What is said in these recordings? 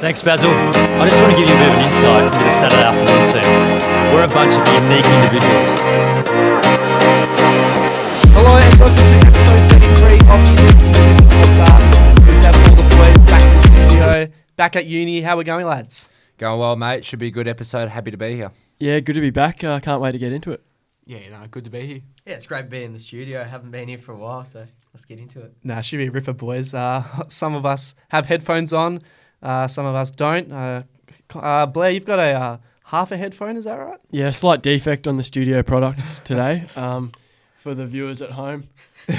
Thanks, Basil. I just want to give you a bit of an insight into the Saturday afternoon team. We're a bunch of unique individuals. Hello and welcome to episode 33 of the Unique Podcast. Good to have all the boys back in the studio, back at uni. How we going, lads? Going well, mate. Should be a good episode. Happy to be here. Yeah, good to be back. I can't wait to get into it. Yeah, good to be here. Yeah, it's great being in the studio. I haven't been here for a while, so let's get into it. Nah, should be a ripper, boys. Some of us have headphones on, some of us don't. Blair, you've got a half a headphone, is that right? Yeah, slight defect on the studio products today for the viewers at home. So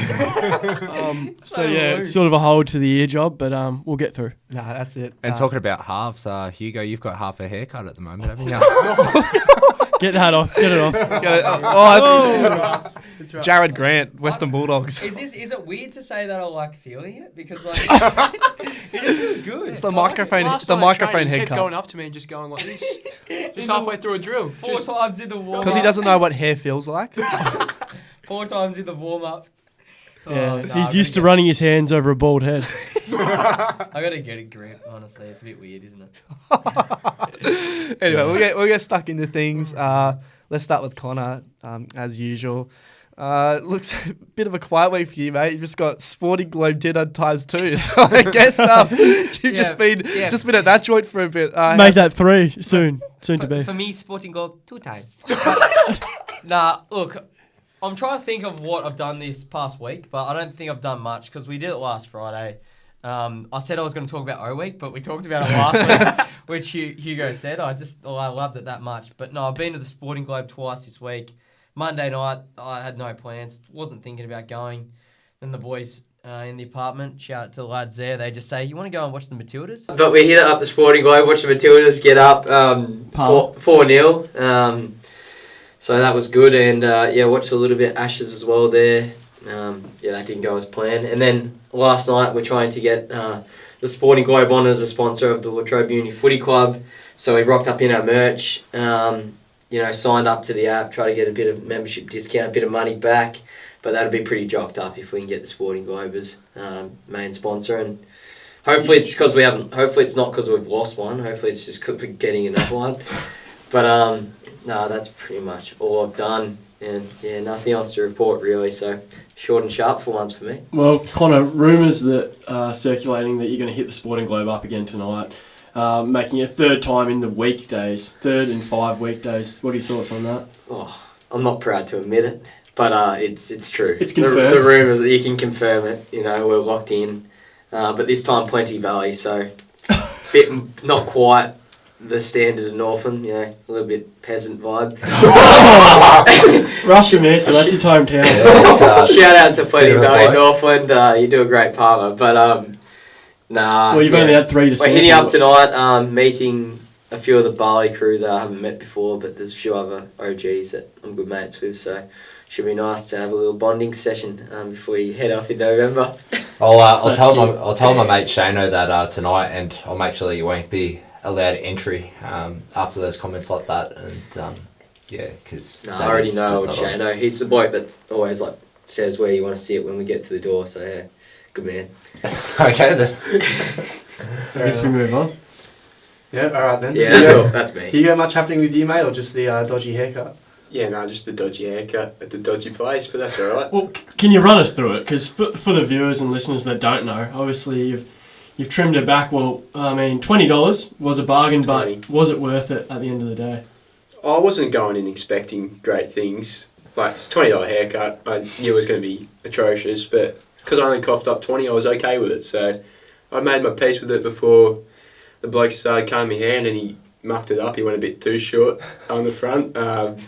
yeah, it's sort of a hold to the ear job, but we'll get through. Nah, that's it. And talking about halves, Hugo, you've got half a haircut at the moment, haven't you? Get that off. Get it off. That's right. Jared Grant, Western Bulldogs. Is it weird to say that I like feeling it? Because like it just feels good. It's the microphone He head kept cut. going up to me and just going like this, just halfway through a drill. Four times in the warm up. Because he doesn't know what hair feels like. 4 times in the warm up. Yeah, he's used to running his hands over a bald head. I gotta get a grip. Honestly, it's a bit weird, isn't it? Anyway, we'll get stuck into things. Let's start with Connor, as usual. Looks a bit of a quiet week for you, mate. You've just got Sporting Globe dinner ×2, so I guess you've just been at that joint for a bit. Make that 3 soon to be. For me, Sporting Globe 2 times. Nah, look, I'm trying to think of what I've done this past week, but I don't think I've done much because we did it last Friday. I said I was going to talk about O Week, but we talked about it last week, which Hugo said. I loved it that much. But no, I've been to the Sporting Globe twice this week. Monday night, I had no plans. Wasn't thinking about going. Then the boys in the apartment, shout out to the lads there, they just say, you want to go and watch the Matildas? But we hit it up the Sporting Globe, watch the Matildas get up 4-0. So that was good. And watched a little bit of Ashes as well there. That didn't go as planned. And then last night we're trying to get the Sporting Globe on as a sponsor of the Latrobe Uni Footy Club. So we rocked up in our merch, signed up to the app, try to get a bit of membership discount, a bit of money back. But that'd be pretty jocked up if we can get the Sporting Globe as main sponsor. And hopefully it's not because we've lost one. Hopefully it's just because we're getting another one. But that's pretty much all I've done. And nothing else to report really, so short and sharp for once for me. Well, Connor, rumours that are circulating that you're going to hit the Sporting Globe up again tonight, making it 3rd time in the weekdays, 3rd in 5 weekdays. What are your thoughts on that? Oh, I'm not proud to admit it, but it's true. It's confirmed. The rumours, you can confirm it. We're locked in, but this time Plenty Valley, so bit not quite the standard of Northern, a little bit peasant vibe. Rush him so that's his hometown. Shout out to Plenty Valley, Northland. You do a great parlour, but Well, you've only had 3 to We're hitting up tonight, meeting a few of the Bali crew that I haven't met before, but there's a few other OGs that I'm good mates with, so should be nice to have a little bonding session before we head off in November. I'll tell my mate Shano that tonight, and I'll make sure that you won't be allowed entry after those comments like that, and because I already know old Shano. He's the bloke that always says where you want to see it when we get to the door. So yeah, good man. Okay then. I guess we move on. Yeah, all right then. Yeah, that's me. Hugo, much happening with you, mate, or just the dodgy haircut? Yeah, just the dodgy haircut at the dodgy place, but that's all right. Well, can you run us through it? Because for the viewers and listeners that don't know, obviously you've trimmed it back. Well, I mean, $20 was a bargain, but was it worth it at the end of the day? I wasn't going in expecting great things. Like, it's a $20 haircut. I knew it was going to be atrocious, but because I only coughed up 20, I was okay with it. So I made my peace with it before the bloke started cutting my hair, and then he mucked it up. He went a bit too short on the front and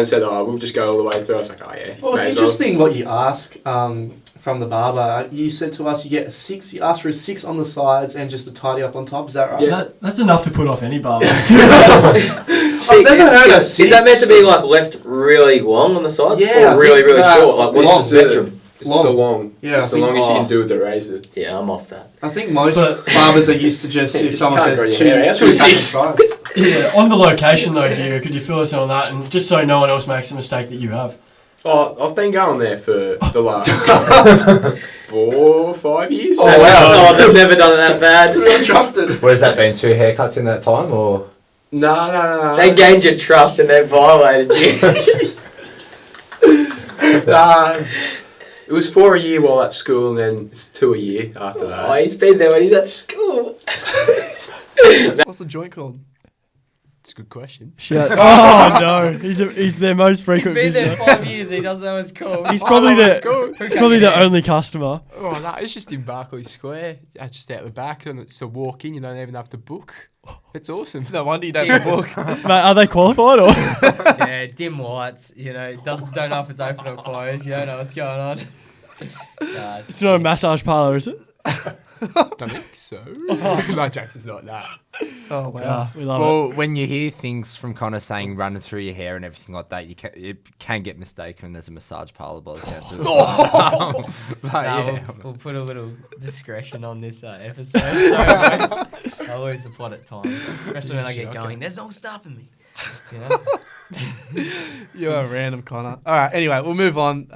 said, we'll just go all the way through. I was like, oh yeah. Well, it's interesting what you ask from the barber. You said to us you get a 6, you ask for a 6 on the sides and just a tidy up on top, is that right? Yeah. That's enough to put off any barber. I've never heard of 6. Is that meant to be left really long on the sides? Yeah. Or really, really short? What's the spectrum? It's the long. Yeah, it's the longest you can do with the razor. Yeah, I'm off that. I think most barbers are used to just, if someone says 2, two 6. Yeah, on the location though, Hugo, could you fill us in on that, and just so no one else makes the mistake that you have? Oh, I've been going there for the last 4 or 5 years. Oh, wow. Oh, they've never done it that bad. Not trusted. What has that been? 2 haircuts in that time, or? No. They gained your trust and they violated you. It was 4 a year while at school, and then 2 a year after that. Oh, he's been there when he's at school. What's the joint called? It's a good question. Oh no, he's their most frequent visitor. 5 years. He doesn't know it's called. He's probably cool. the only customer. Oh, no, it's just in Barclay Square, just out the back, and it's a walk in. You don't even have to book. It's awesome. No wonder you don't have a book. Mate, are they qualified or? Yeah, dim lights. You know, don't know if it's open or closed. You don't know what's going on. It's not a massage parlour, is it? Don't think so. No, Jackson's like that. Oh wow. Yeah, we love Well, when you hear things from Connor saying running through your hair and everything like that, it can get mistaken as a massage parlour by the sounds of it. But yeah. We'll put a little discretion on this episode. So I always applaud at times, especially when I get going. There's no stopping me. You know? You're a random Connor. All right. Anyway, we'll move on.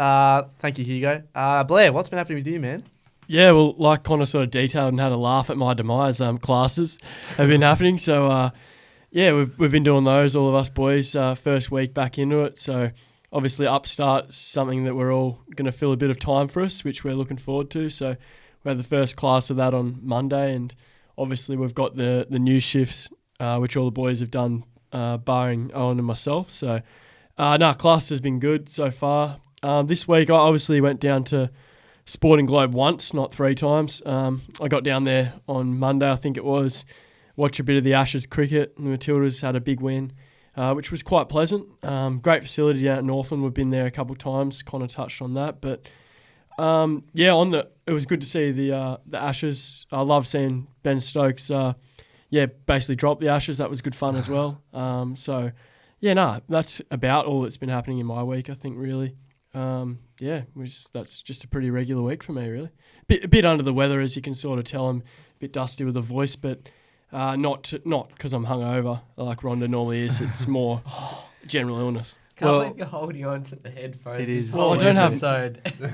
Thank you, Hugo. Blair, what's been happening with you, man? Yeah, well, like Connor sort of detailed and had a laugh at my demise, classes have been happening. So, yeah, we've been doing those, all of us boys, first week back into it. So, obviously, Upstart's something that we're all going to fill a bit of time for us, which we're looking forward to. So, we had the first class of that on Monday, and obviously, we've got the new shifts, which all the boys have done, barring Owen and myself. So, class has been good so far. This week, I obviously went down to Sporting Globe once, not 3 times. I got down there on Monday, I think it was, watch a bit of the Ashes cricket. The Matildas had a big win, which was quite pleasant. Great facility down at Northland. We've been there a couple of times. Connor touched on that, but it was good to see the Ashes. I love seeing Ben Stokes. Basically drop the Ashes. That was good fun as well. That's about all that's been happening in my week, I think, really. That's just a pretty regular week for me, really. A bit under the weather, as you can sort of tell. I'm a bit dusty with the voice, but not because I'm hungover like Rhonda normally is. It's more general illness. Can't believe you're holding on to the headphones. It is. Well, I don't have.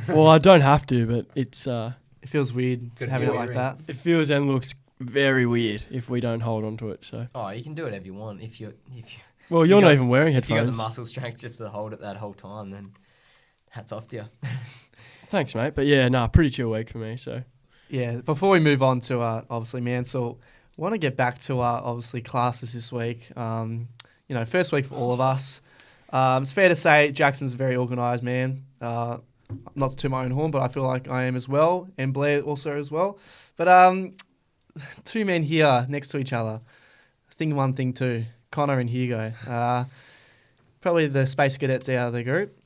Well, I don't have to, but it's. It feels weird having it like that. It feels and looks very weird if we don't hold on to it. So. Oh, you can do whatever you want if you. Well, you're not even wearing If you headphones. got the muscle strength just to hold it that whole time, then hats off to you. Thanks, mate. But yeah, pretty chill week for me. So. Yeah. Before we move on to obviously Mansell, I want to get back to obviously classes this week. First week for all of us. It's fair to say Jackson's a very organised man. Not to toot my own horn, but I feel like I am as well, and Blair also as well. But 2 men here next to each other. Thing 1, thing 2. Connor and Hugo. Probably the Space Cadets out of the group.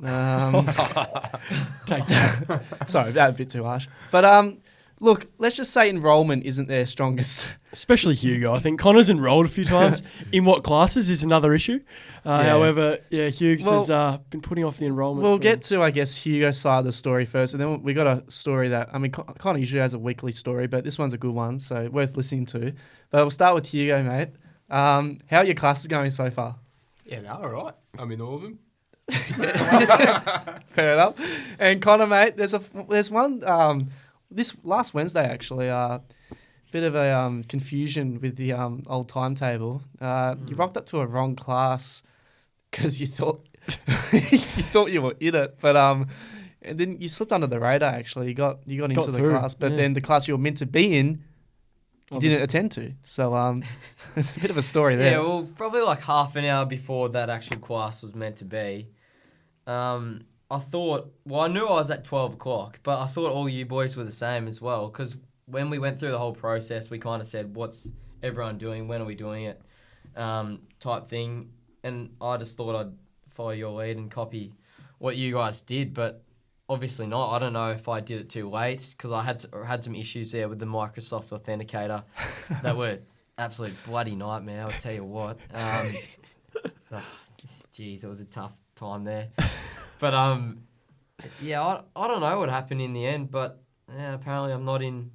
Take that. Sorry, that was a bit too harsh. But look, let's just say enrolment isn't their strongest. Especially Hugo. I think Connor's enrolled a few times. In what classes is another issue. However, Hughes has been putting off the enrolment. We'll get to, I guess, Hugo's side of the story first. And then we got a story that, Connor usually has a weekly story, but this one's a good one, so worth listening to. But we'll start with Hugo, mate. How are your classes going so far? Yeah, no, all right. I'm in all of them. Fair enough. And Connor, mate, there's one this last Wednesday actually. Bit of a confusion with the old timetable. You rocked up to a wrong class because you thought you were in it, but and then you slipped under the radar. Actually, you got into the class, but then the class you were meant to be in, you didn't attend to. So there's a bit of a story there. Yeah, well, probably like half an hour before that actual class was meant to be, I thought, I knew I was at 12 o'clock, but I thought all you boys were the same as well, because when we went through the whole process, we kind of said, what's everyone doing, when are we doing it, type thing, and I just thought I'd follow your lead and copy what you guys did, but obviously not. I don't know if I did it too late, because I had some issues there with the Microsoft Authenticator that were absolute bloody nightmare, I'll tell you what. Jeez, it was a tough time there. But, I don't know what happened in the end, but apparently I'm not in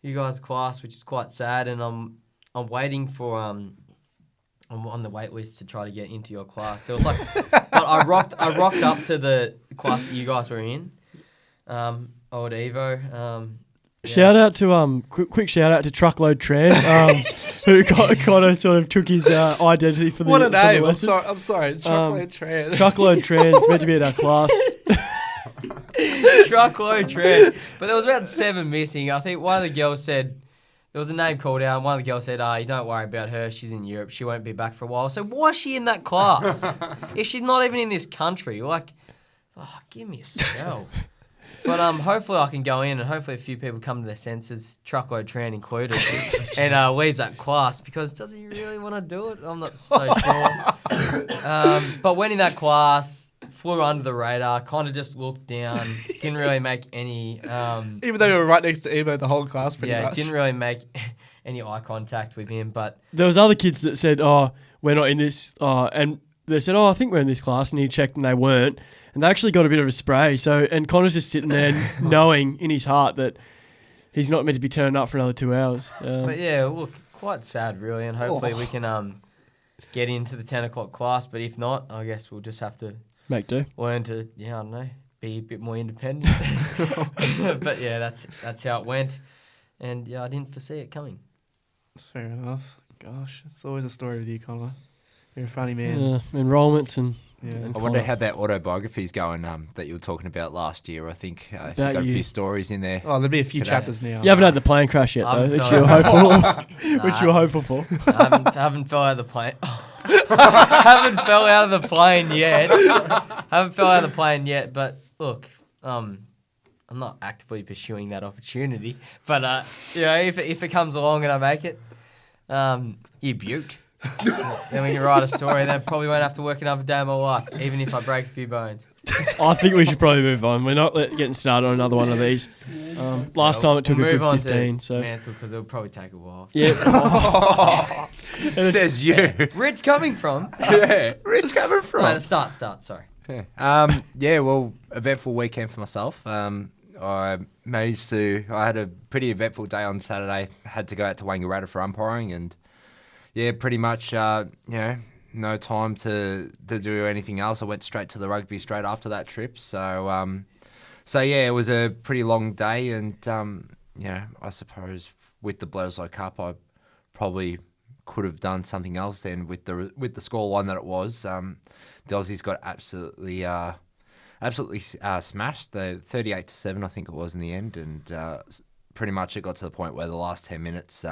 you guys' class, which is quite sad, and I'm waiting for, I'm on the wait list to try to get into your class. So it was like, but I rocked up to the class that you guys were in, old Evo. Shout out to quick shout out to Truckload Tran, who kind of sort of took his identity for the What a for the name! lesson. I'm sorry. Chocolate Tran. Truckload Tran's meant to be in our class. Truckload Tran. But there was about 7 missing. I think one of the girls said, there was a name called out, and one of the girls said, you don't worry about her. She's in Europe. She won't be back for a while. So why is she in that class? If she's not even in this country, give me a spell. But hopefully I can go in, and hopefully a few people come to their senses, Truckload Tran included, and leaves that class, because does he really want to do it? I'm not so sure. But went in that class, flew under the radar, kind of just looked down, didn't really make any... Even though you were right next to Evo the whole class pretty much. Didn't really make any eye contact with him, but... There was other kids that said, we're not in this, and they said, I think we're in this class, and he checked and they weren't. And they actually got a bit of a spray. And Connor's just sitting there knowing in his heart that he's not meant to be turning up for another 2 hours. But yeah, look, quite sad really. And hopefully we can get into the 10 o'clock class. But if not, I guess we'll just have to make do. Learn to, I don't know, be a bit more independent. But yeah, that's how it went. And yeah, I didn't foresee it coming. Fair enough. Gosh, it's always a story with you, Connor. You're a funny man. Enrollments and... Yeah. I wonder how that autobiography's going that you were talking about last year. I think you've got a few stories in there. Oh, there'll be a few chapters now. You haven't had the plane crash yet, though, which you were hopeful, which you were hopeful for. I haven't fell out of the plane. Haven't fell out of the plane yet. But look, I'm not actively pursuing that opportunity. But if it comes along and I make it, you buked. Then we can write a story, and I probably won't have to work another day of my life, even if I break a few bones. I think we should probably move on. We're not getting started on another one of these. Last time it took a good 15. So Mansell, because it'll probably take a while. So. Yeah. Says you. Rich coming from. Yeah, Rich coming from. No, start. Sorry. Yeah. Well, eventful weekend for myself. I had a pretty eventful day on Saturday. Had to go out to Wangaratta for umpiring, and yeah, pretty much, no time to do anything else. I went straight to the rugby straight after that trip. So yeah, it was a pretty long day, and I suppose with the Bledisloe Cup, I probably could have done something else then with the scoreline that it was. The Aussies got absolutely smashed. The 38-7, I think it was in the end, and pretty much it got to the point where the last 10 minutes.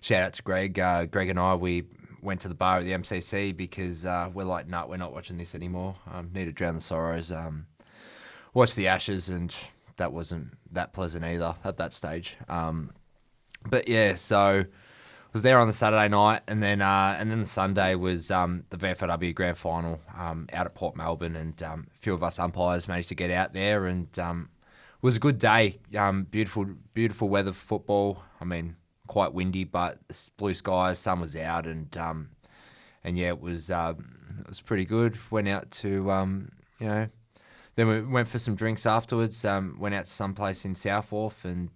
Shout out to Greg. Greg and I, we went to the bar at the MCC because we're like, we're not watching this anymore. Need to drown the sorrows. Watch the Ashes, and that wasn't that pleasant either at that stage. But yeah, so was there on the Saturday night, and then the Sunday was the VFLW Grand Final out at Port Melbourne, and a few of us umpires managed to get out there, and it was a good day. Beautiful weather for football. I mean, quite windy, but blue skies, sun was out, and yeah, it was pretty good. Went out to then we went for some drinks afterwards. Went out to some place in South Wharf, and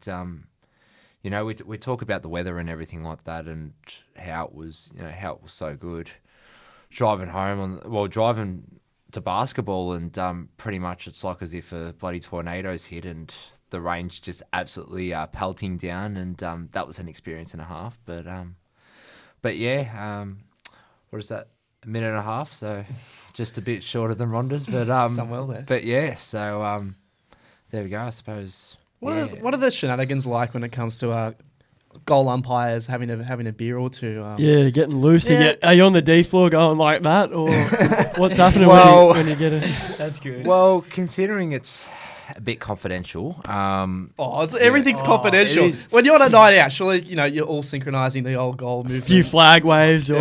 we talk about the weather and everything like that, and how it was so good. Driving to basketball, and pretty much it's like as if a bloody tornado's hit, and the range just absolutely pelting down, and that was an experience and a half. But yeah, what is that? A minute and a half, so just a bit shorter than Ronda's, but done well there. But yeah, so there we go. I suppose. What are the shenanigans like when it comes to goal umpires having a beer or two? Yeah, getting loose. Yeah. Are you on the D floor going like that, or what's happening when you get it? That's good. Well, considering it's a bit confidential. Everything's confidential. When you're on a night out, surely you're all synchronizing the old goal movements. A few flag waves. Or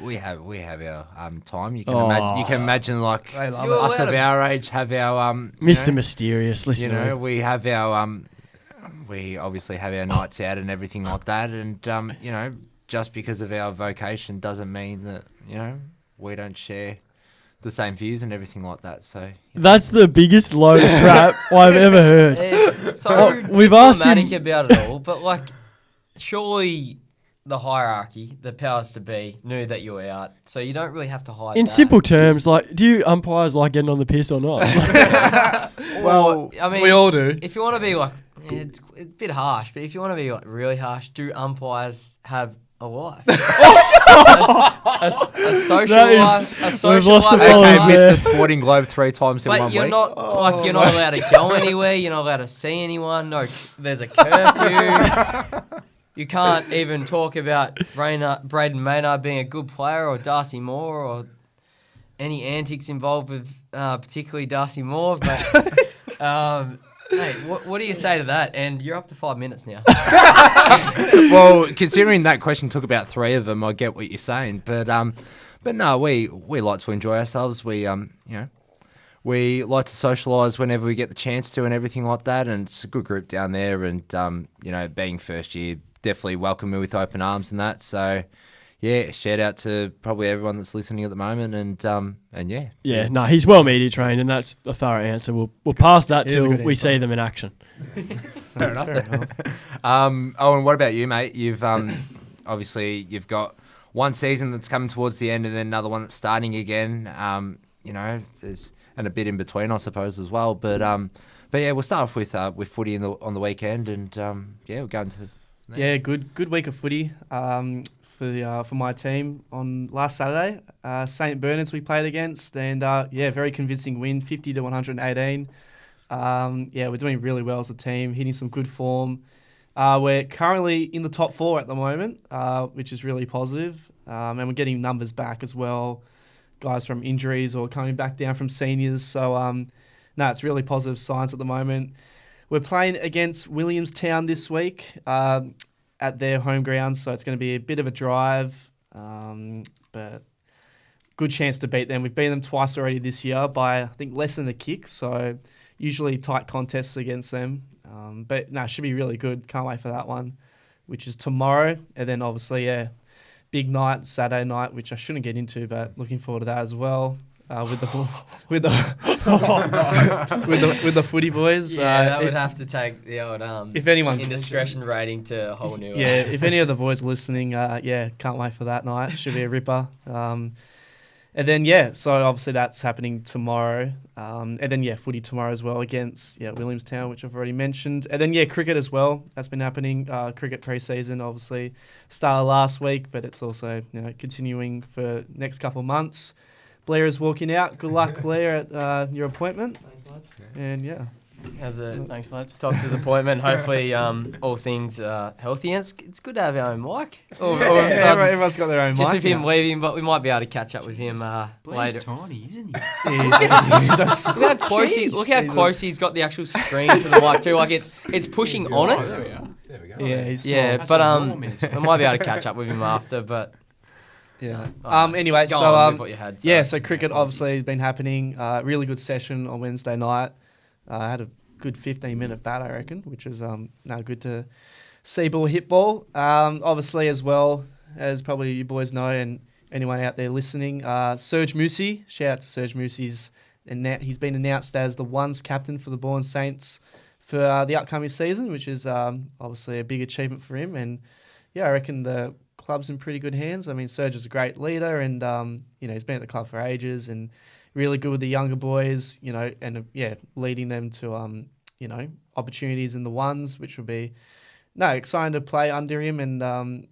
We have our time. You can imagine like us of our age have our Mr. Mysterious. Listen, we have our we obviously have our nights out and everything like that, and just because of our vocation doesn't mean that we don't share the same views and everything like that. So that's the biggest load of crap I've ever heard. It's so we've asked him about it all, but like, surely the hierarchy, the powers to be, knew that you were out, so you don't really have to hide. In that. simple terms, like, do you umpires like getting on the piss or not? Well, I mean, we all do. If you want to be like, it's a bit harsh, but if you want to be like really harsh, do umpires have a life? a social That is- life, a we've social lost the life. followers Okay, there. Mr. Sporting Globe 3 times in But one you're week. not like you're not allowed to go anywhere. You're not allowed to see anyone. No, there's a curfew. You can't even talk about Braden Maynard being a good player or Darcy Moore or any antics involved with particularly Darcy Moore. But hey, what do you say to that? And you're up to 5 minutes now. Well, considering that question took about 3 of them, I get what you're saying. But no, we like to enjoy ourselves. We we like to socialise whenever we get the chance to and everything like that. And it's a good group down there. And being first year, definitely welcome me with open arms and that. So yeah, shout out to probably everyone that's listening at the moment. And yeah. Yeah, no, he's well media trained, and that's a thorough answer. We'll pass that It is a till good we answer. see them in action. Fair enough. Owen, what about you, mate? You've obviously you've got one season that's coming towards the end, and then another one that's starting again. There's and a bit in between, I suppose, as well. But yeah, we'll start off with footy on the weekend, and we'll go into Yeah, good week of footy for my team on last Saturday. St Bernard's we played against, and very convincing win, 50 to 118. We're doing really well as a team, hitting some good form. We're currently in the top 4 at the moment, which is really positive, and we're getting numbers back as well, guys from injuries or coming back down from seniors. So it's really positive signs at the moment. We're playing against Williamstown this week at their home ground, so it's going to be a bit of a drive, but good chance to beat them. We've beaten them twice already this year by, I think, less than a kick, so usually tight contests against them. It should be really good. Can't wait for that one, which is tomorrow. And then obviously, big night, Saturday night, which I shouldn't get into, but looking forward to that as well. With the with the footy boys. That would have to take the old if anyone's indiscretion rating to a whole new. if any of the boys are listening, can't wait for that night. Should be a ripper. And then so obviously that's happening tomorrow. And then footy tomorrow as well against Williamstown, which I've already mentioned. And then cricket as well. That's been happening. Cricket pre-season obviously started last week, but it's also continuing for next couple of months. Blair is walking out. Good luck, Blair, at your appointment. Thanks, lads. And Thanks, lads. Doctor's appointment. Hopefully, all things are healthy. And it's good to have our own mic. everyone's got their own Just mic with him now. leaving, but we might be able to catch up with him Blair's later. tiny, isn't he? Look Look how close he's got the actual screen to the mic too. Like it's pushing on Oh, it. there we are. There we go. Yeah, he's Yeah, That's but a normal minute. I might be able to catch up with him after. But Yeah. Alright, Anyway, go so on with what you had. so cricket obviously has been happening. Really good session on Wednesday night. I had a good 15-minute bat, I reckon, which was now good to see ball, hit ball. Obviously, as well as probably you boys know, and anyone out there listening, Serge Moussi. Shout out to Serge Moussi. He's been announced as the ones captain for the Bourne Saints for the upcoming season, which is obviously a big achievement for him. And I reckon the club's in pretty good hands. I mean, Serge is a great leader, and he's been at the club for ages, and really good with the younger boys. And leading them to opportunities in the ones, which will be exciting to play under him. And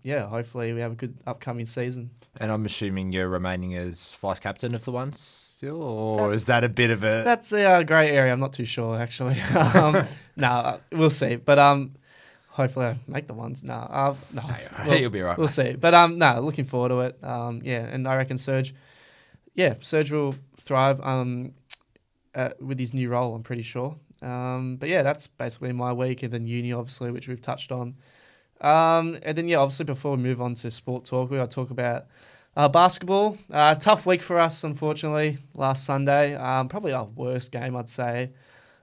hopefully we have a good upcoming season. And I'm assuming you're remaining as vice captain of the ones still, or is that a bit of a? That's a grey area. I'm not too sure actually. We'll see. But hopefully I make the ones. You'll be right. We'll see. But looking forward to it. And I reckon Serge will thrive with his new role, I'm pretty sure. That's basically my week, and then uni obviously, which we've touched on. And then obviously before we move on to sport talk, we got to talk about basketball. Tough week for us, unfortunately. Last Sunday, probably our worst game, I'd say,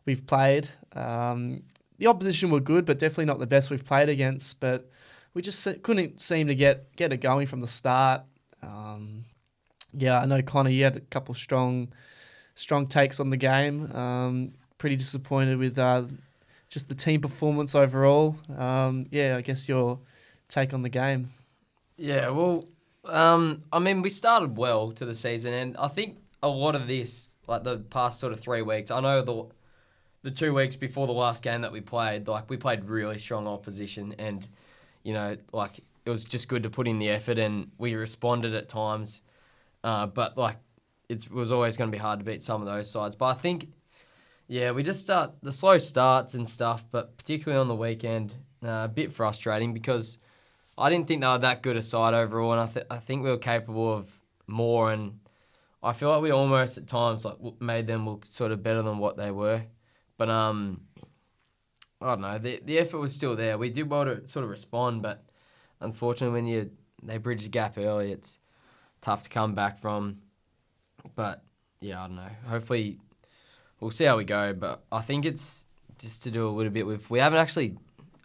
we've played. The opposition were good, but definitely not the best we've played against. But we just couldn't seem to get it going from the start. I know Connor, you had a couple strong takes on the game. Pretty disappointed with just the team performance overall. I guess your take on the game. Yeah, well, I mean, we started well to the season, and I think a lot of this, like the past sort of 3 weeks, I know the 2 weeks before the last game that we played, like we played really strong opposition, and like it was just good to put in the effort, and we responded at times, but like it was always going to be hard to beat some of those sides. But I think, yeah, we just start the slow starts and stuff, but particularly on the weekend, a bit frustrating because I didn't think they were that good a side overall, and I think we were capable of more, and I feel like we almost at times like made them look sort of better than what they were. But I don't know, the effort was still there. We did well to sort of respond, but unfortunately when they bridge the gap early, it's tough to come back from. But yeah, I don't know. Hopefully we'll see how we go, but I think it's just to do a little bit with, we haven't actually,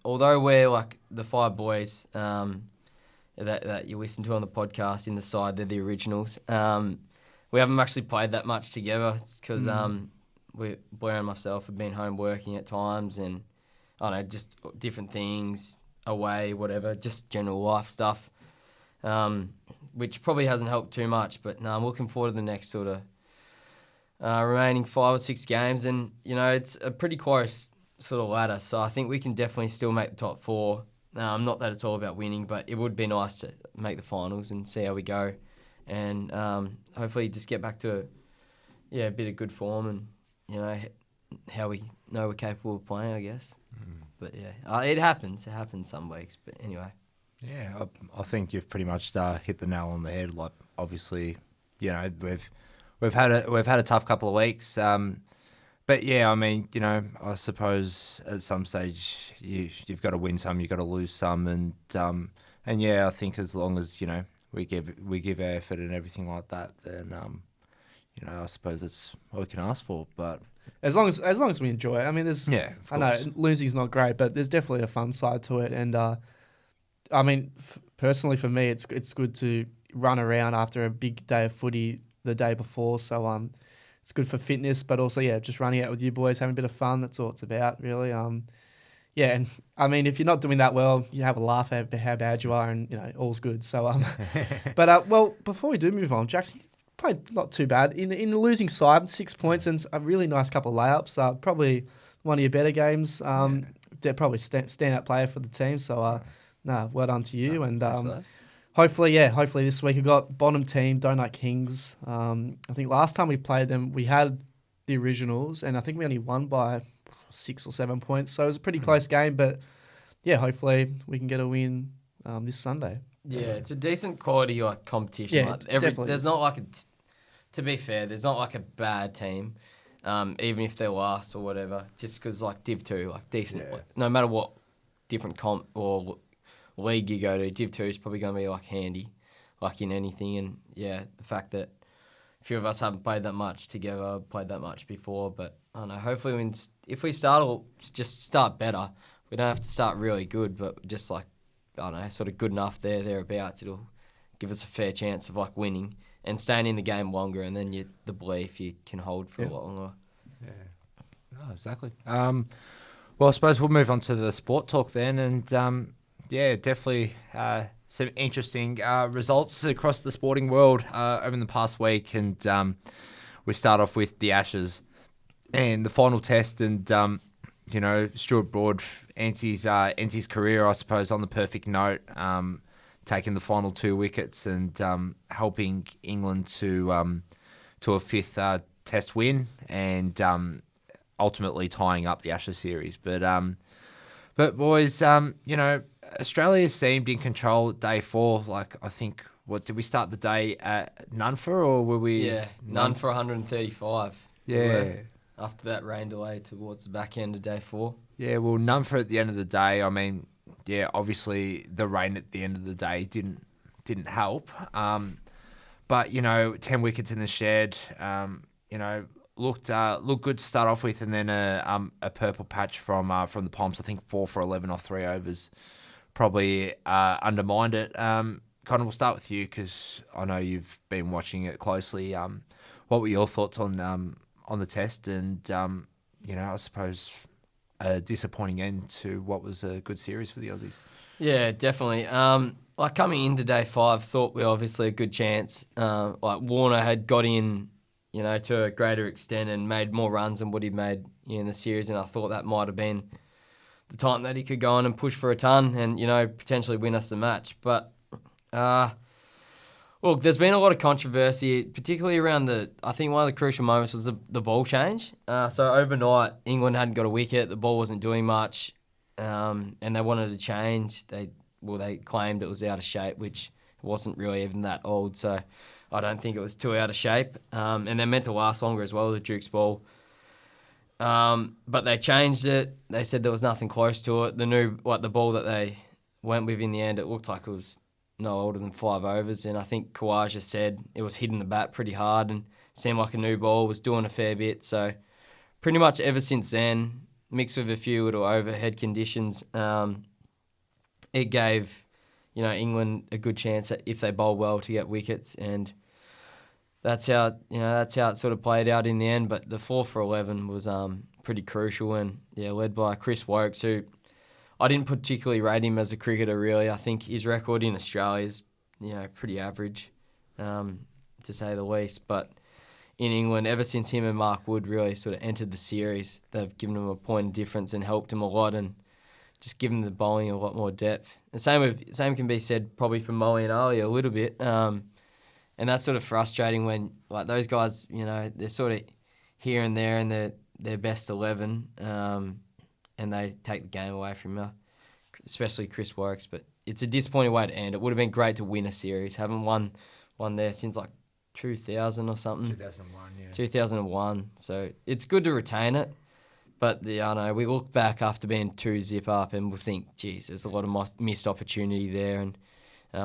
although we're like the 5 boys that you listen to on the podcast in the side, they're the originals. We haven't actually played that much together. It's because Blair and myself have been home working at times, and I don't know, just different things, away, whatever, just general life stuff, which probably hasn't helped too much. But no, I'm looking forward to the next sort of remaining 5 or 6 games, and it's a pretty close sort of ladder, so I think we can definitely still make the top 4. Not that it's all about winning, but it would be nice to make the finals and see how we go, and hopefully just get back to a bit of good form, and how we know we're capable of playing, I guess. But yeah, it happens some weeks, but anyway. Yeah, I think you've pretty much hit the nail on the head. Like, obviously, we've had a tough couple of weeks. But yeah, I mean, I suppose at some stage you've got to win some, you've got to lose some, and yeah, I think as long as we give our effort and everything like that, then I suppose that's all we can ask for. But as long as we enjoy it, I mean, I know losing's not great, but there's definitely a fun side to it, and I mean, personally for me, it's good to run around after a big day of footy the day before, so it's good for fitness, but also, just running out with you boys, having a bit of fun. That's all it's about, really. And I mean, if you're not doing that well, you have a laugh at how bad you are, and all's good. So, but well, before we do move on, Jackson, you played not too bad in the losing side, 6 points and a really nice couple of layups. Probably one of your better games. They're probably stand-up player for the team. So, well done to you, and hopefully this week we've got bottom team, Donut Kings. I think last time we played them, we had the originals, and I think we only won by 6 or 7 points. So it was a pretty close game, but yeah, hopefully we can get a win this Sunday. Yeah, it's a decent quality competition. Yeah, like, definitely there's is. not like to be fair, there's not like a bad team, even if they're last or whatever. Just because like Div 2, like decent, no matter what different comp or league you go to, Div 2 is probably going to be like handy, like in anything. And yeah, the fact that a few of us haven't played that much together, played that much before, but I don't know, hopefully if we just start better, we don't have to start really good, but just like, I don't know, sort of good enough thereabouts, it'll give us a fair chance of like winning and staying in the game longer, and then the belief you can hold for a lot longer. Yeah, no, exactly. Well, I suppose we'll move on to the sport talk then, and yeah, definitely some interesting results across the sporting world over the past week, and we start off with the Ashes and the final test, and Stuart Broad ends his career, I suppose, on the perfect note, taking the final 2 wickets and helping England to a 5th test win, and ultimately tying up the Ashes series. But boys, Australia seemed in control at day 4. Like, I think, did we start the day at none for, or were we? Yeah, none for 135. Yeah. After that rain delay towards the back end of day 4. Yeah, well, none for at the end of the day. I mean, yeah, obviously the rain at the end of the day didn't help. But 10 wickets in the shed. Looked good to start off with, and then a purple patch from the Palms. I think 4 for 11 off 3 overs, probably undermined it. Connor, we'll start with you because I know you've been watching it closely. What were your thoughts on the test, and I suppose a disappointing end to what was a good series for the Aussies? Yeah, definitely. like coming into day 5, thought we were obviously a good chance. Like Warner had got in, to a greater extent and made more runs than what he made in the series, and I thought that might have been the time that he could go on and push for a ton and, potentially win us the match. But, look, there's been a lot of controversy, particularly around I think one of the crucial moments was the ball change. So overnight, England hadn't got a wicket, the ball wasn't doing much, and they wanted to change. They claimed it was out of shape, which wasn't really even that old, so I don't think it was too out of shape. And they're meant to last longer as well, the Duke's ball. But they changed it. They said there was nothing close to it. The ball that they went with in the end, it looked like it was no older than 5 overs. And I think Kawaja said it was hitting the bat pretty hard and seemed like a new ball, was doing a fair bit. So pretty much ever since then, mixed with a few little overhead conditions, it gave, England a good chance if they bowl well to get wickets. And that's how it sort of played out in the end. But the 4 for 11 was pretty crucial and led by Chris Wokes, who I didn't particularly rate him as a cricketer really. I think his record in Australia is pretty average, to say the least. But in England, ever since him and Mark Wood really sort of entered the series, they've given him a point of difference and helped him a lot and just given the bowling a lot more depth. The same can be said probably for Moe and Ali a little bit. And that's sort of frustrating when, like, those guys, they're sort of here and there in their best 11, and they take the game away from you, especially Chris Wokes. But it's a disappointing way to end. It would have been great to win a series. Haven't won there since, 2000 or something. 2001, yeah. 2001. So it's good to retain it. But, we look back after being 2-0 up and we think, geez, there's a lot of missed opportunity there. And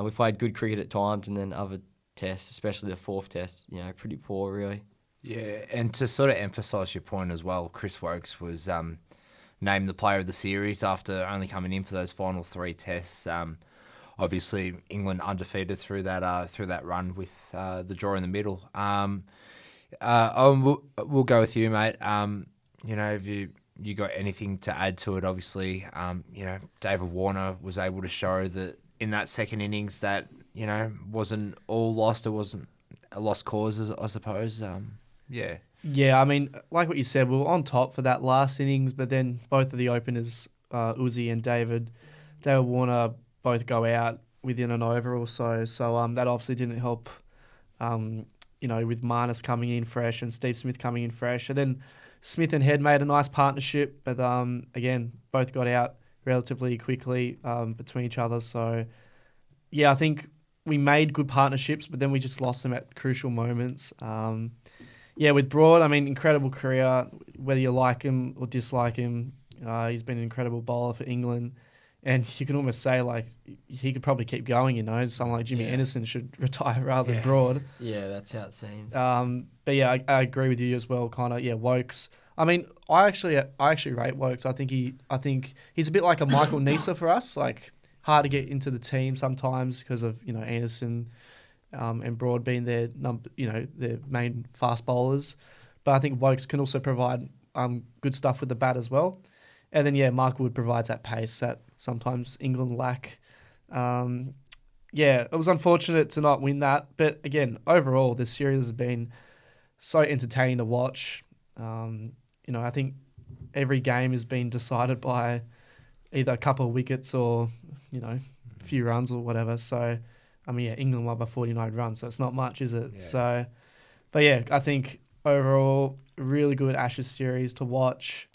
we played good cricket at times, and then other tests, especially the 4th test, pretty poor really. Yeah, and to sort of emphasise your point as well, Chris Wokes was named the player of the series after only coming in for those final 3 tests. Obviously, England undefeated through that run with the draw in the middle. We'll go with you, mate. If you got anything to add to it, obviously, David Warner was able to show that in that second innings that, wasn't all lost. It wasn't a lost cause, I suppose. Yeah. Yeah, I mean, like what you said, we were on top for that last innings, but then both of the openers, Uzi and David Warner, both go out within an over or so. So that obviously didn't help, with Marnus coming in fresh and Steve Smith coming in fresh. And then Smith and Head made a nice partnership, but again, both got out relatively quickly between each other. So, yeah, I think we made good partnerships, but then we just lost them at crucial moments. With Broad, I mean, incredible career, whether you like him or dislike him. He's been an incredible bowler for England. And you can almost say, he could probably keep going, Someone like Jimmy Anderson should retire rather than Broad. Yeah, that's how it seems. But yeah, I agree with you as well, Connor. Yeah, Wokes. I mean, I actually rate Wokes. I think he's a bit like a Michael Neser for us. Hard to get into the team sometimes because of Anderson and Broad being their their main fast bowlers. But I think Wokes can also provide good stuff with the bat as well. And then Mark Wood provides that pace that sometimes England lack. It was unfortunate to not win that, but again, overall, this series has been so entertaining to watch. I think every game has been decided by either a couple of wickets or, a few runs or whatever. So, England won by 49 runs, so it's not much, is it? Yeah. So, but I think overall, really good Ashes series to watch.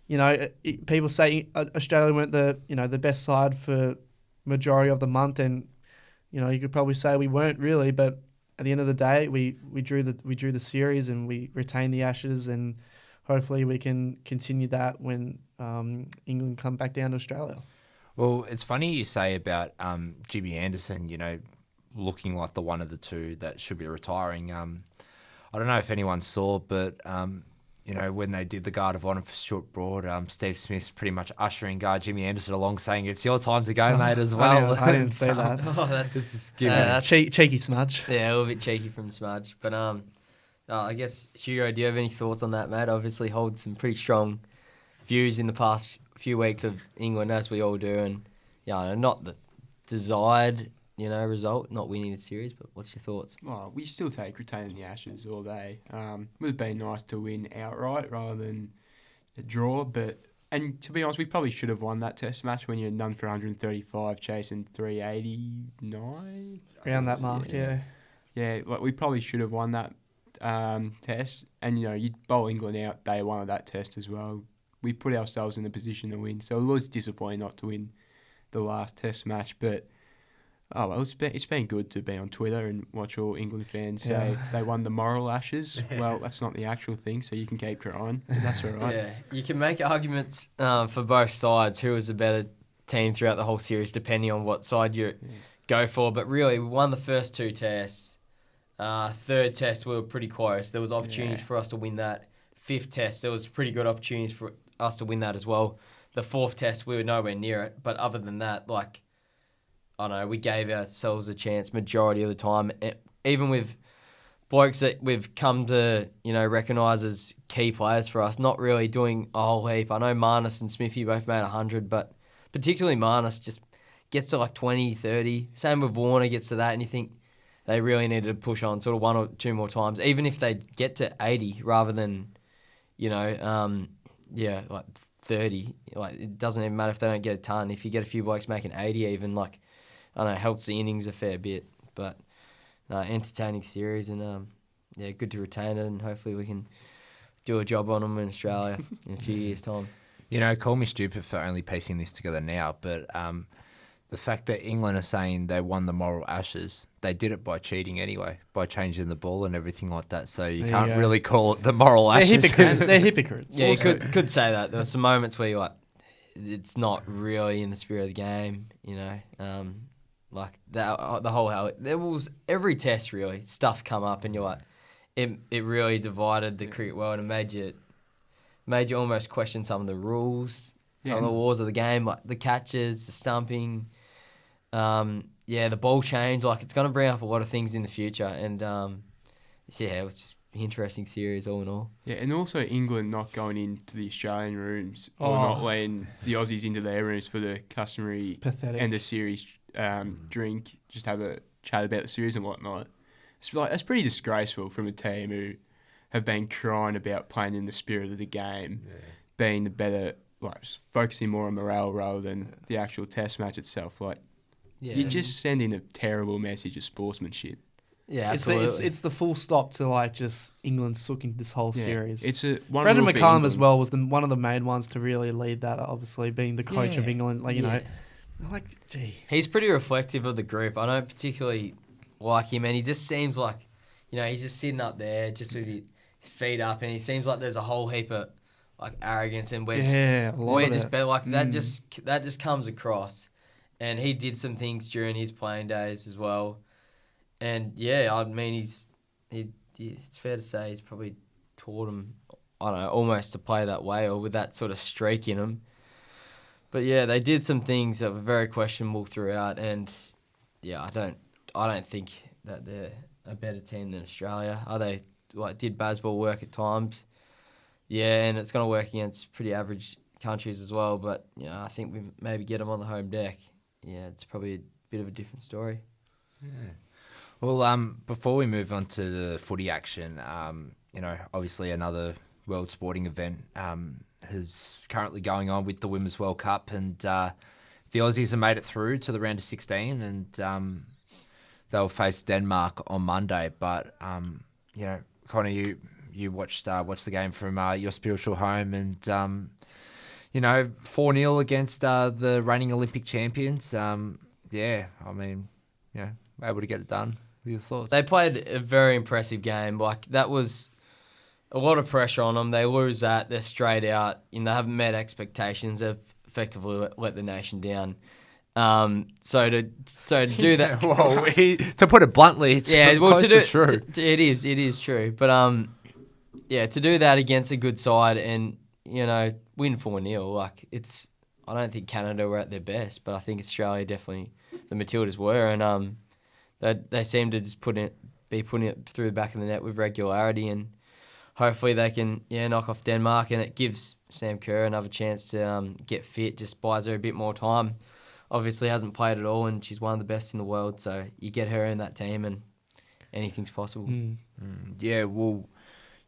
People say Australia weren't the best side for majority of the month, and you could probably say we weren't really, but at the end of the day, we drew the series and we retained the Ashes, and hopefully we can continue that when England come back down to Australia. Well, it's funny you say about Jimmy Anderson, looking like the one of the two that should be retiring. I don't know if anyone saw, but when they did the Guard of Honour for Stuart Broad, Steve Smith's pretty much ushering Jimmy Anderson along, saying it's your time to go, mate, as well. I didn't see that. That's cheeky smudge. Yeah, a little bit cheeky from Smudge. But I guess, Hugo, do you have any thoughts on that, mate? Obviously hold some pretty strong views in the past few weeks of England, as we all do. And, not that desired, result, not winning the series. But what's your thoughts? Well, we still take retaining the Ashes all day. Would have been nice to win outright rather than a draw, and to be honest, we probably should have won that test match when you're none for 135 chasing 389. Around that mark, yeah. Yeah, like we probably should have won that test, and you'd bowl England out day one of that test as well. We put ourselves in a position to win, so it was disappointing not to win the last test match, but it's been good to be on Twitter and watch all England fans say they won the moral Ashes. Well, that's not the actual thing, so you can keep crying, but that's all right. Yeah, you can make arguments for both sides, who was a better team throughout the whole series, depending on what side you go for. But really, we won the first 2 tests. Third test, we were pretty close. There was opportunities for us to win that. 5th test, there was pretty good opportunities for us to win that as well. The 4th test, we were nowhere near it. But other than that, I don't know, we gave ourselves a chance majority of the time. Even with blokes that we've come to, recognise as key players for us, not really doing a whole heap. I know Marnus and Smithy both made 100, but particularly Marnus just gets to 20, 30. Same with Warner gets to that, and you think they really needed to push on sort of 1 or 2 more times, even if they get to 80 rather than, 30. It doesn't even matter if they don't get a ton. If you get a few blokes making 80 even, I don't know, helps the innings a fair bit. But entertaining series and, good to retain it, and hopefully we can do a job on them in Australia in a few years' time. Call me stupid for only piecing this together now, but the fact that England are saying they won the moral Ashes, they did it by cheating anyway, by changing the ball and everything like that. So you can't really call it the moral Ashes. They're hypocrites. Yeah, you could say that. There were some moments where you're it's not really in the spirit of the game, the whole there was every test really stuff come up, and you're it really divided the cricket world and made you almost question some of the rules, some of the laws of the game, like the catches, the stumping, the ball change. It's going to bring up a lot of things in the future, and it was just an interesting series all in all. Yeah, and also England not going into the Australian rooms or not letting the Aussies into their rooms for the customary end of series drink, just have a chat about the series and whatnot. It's pretty disgraceful from a team who have been crying about playing in the spirit of the game, being the better, focusing more on morale rather than the actual test match itself. You're just sending a terrible message of sportsmanship. Yeah, absolutely. It's the full stop to just England sooking this whole series. It's Brendan McCullum as well was one of the main ones to really lead that. Obviously, being the coach of England, gee, he's pretty reflective of the group. I don't particularly like him, and he just seems he's just sitting up there just with his feet up, and he seems like there's a whole heap of arrogance and we're just better. That just comes across, and he did some things during his playing days as well. And I mean, it's fair to say he's probably taught him, I don't know, almost to play that way or with that sort of streak in him. But they did some things that were very questionable throughout, and I don't think that they're a better team than Australia. Are they? Did Bazball work at times? Yeah, and it's going to work against pretty average countries as well. But I think we maybe get them on the home deck. Yeah, it's probably a bit of a different story. Yeah. Well, before we move on to the footy action, obviously another World Sporting event is currently going on with the Women's World Cup, and the Aussies have made it through to the round of 16, and they'll face Denmark on Monday. But Connor, you watched the game from your spiritual home, and 4-0 against the reigning Olympic champions. Able to get it done. What are your thoughts? They played a very impressive game. That was a lot of pressure on them. They lose that. They're straight out. They haven't met expectations. They've effectively let the nation down. So to do that, to put it bluntly, it's close to true. It is true. But to do that against a good side and win 4-0, I don't think Canada were at their best, but I think Australia definitely, the Matildas were, and they seem to just be putting it through the back of the net with regularity, and hopefully they can knock off Denmark, and it gives Sam Kerr another chance to get fit, just buys her a bit more time. obviously hasn't played at all, and she's one of the best in the world. So you get her in that team, and anything's possible. Yeah, well,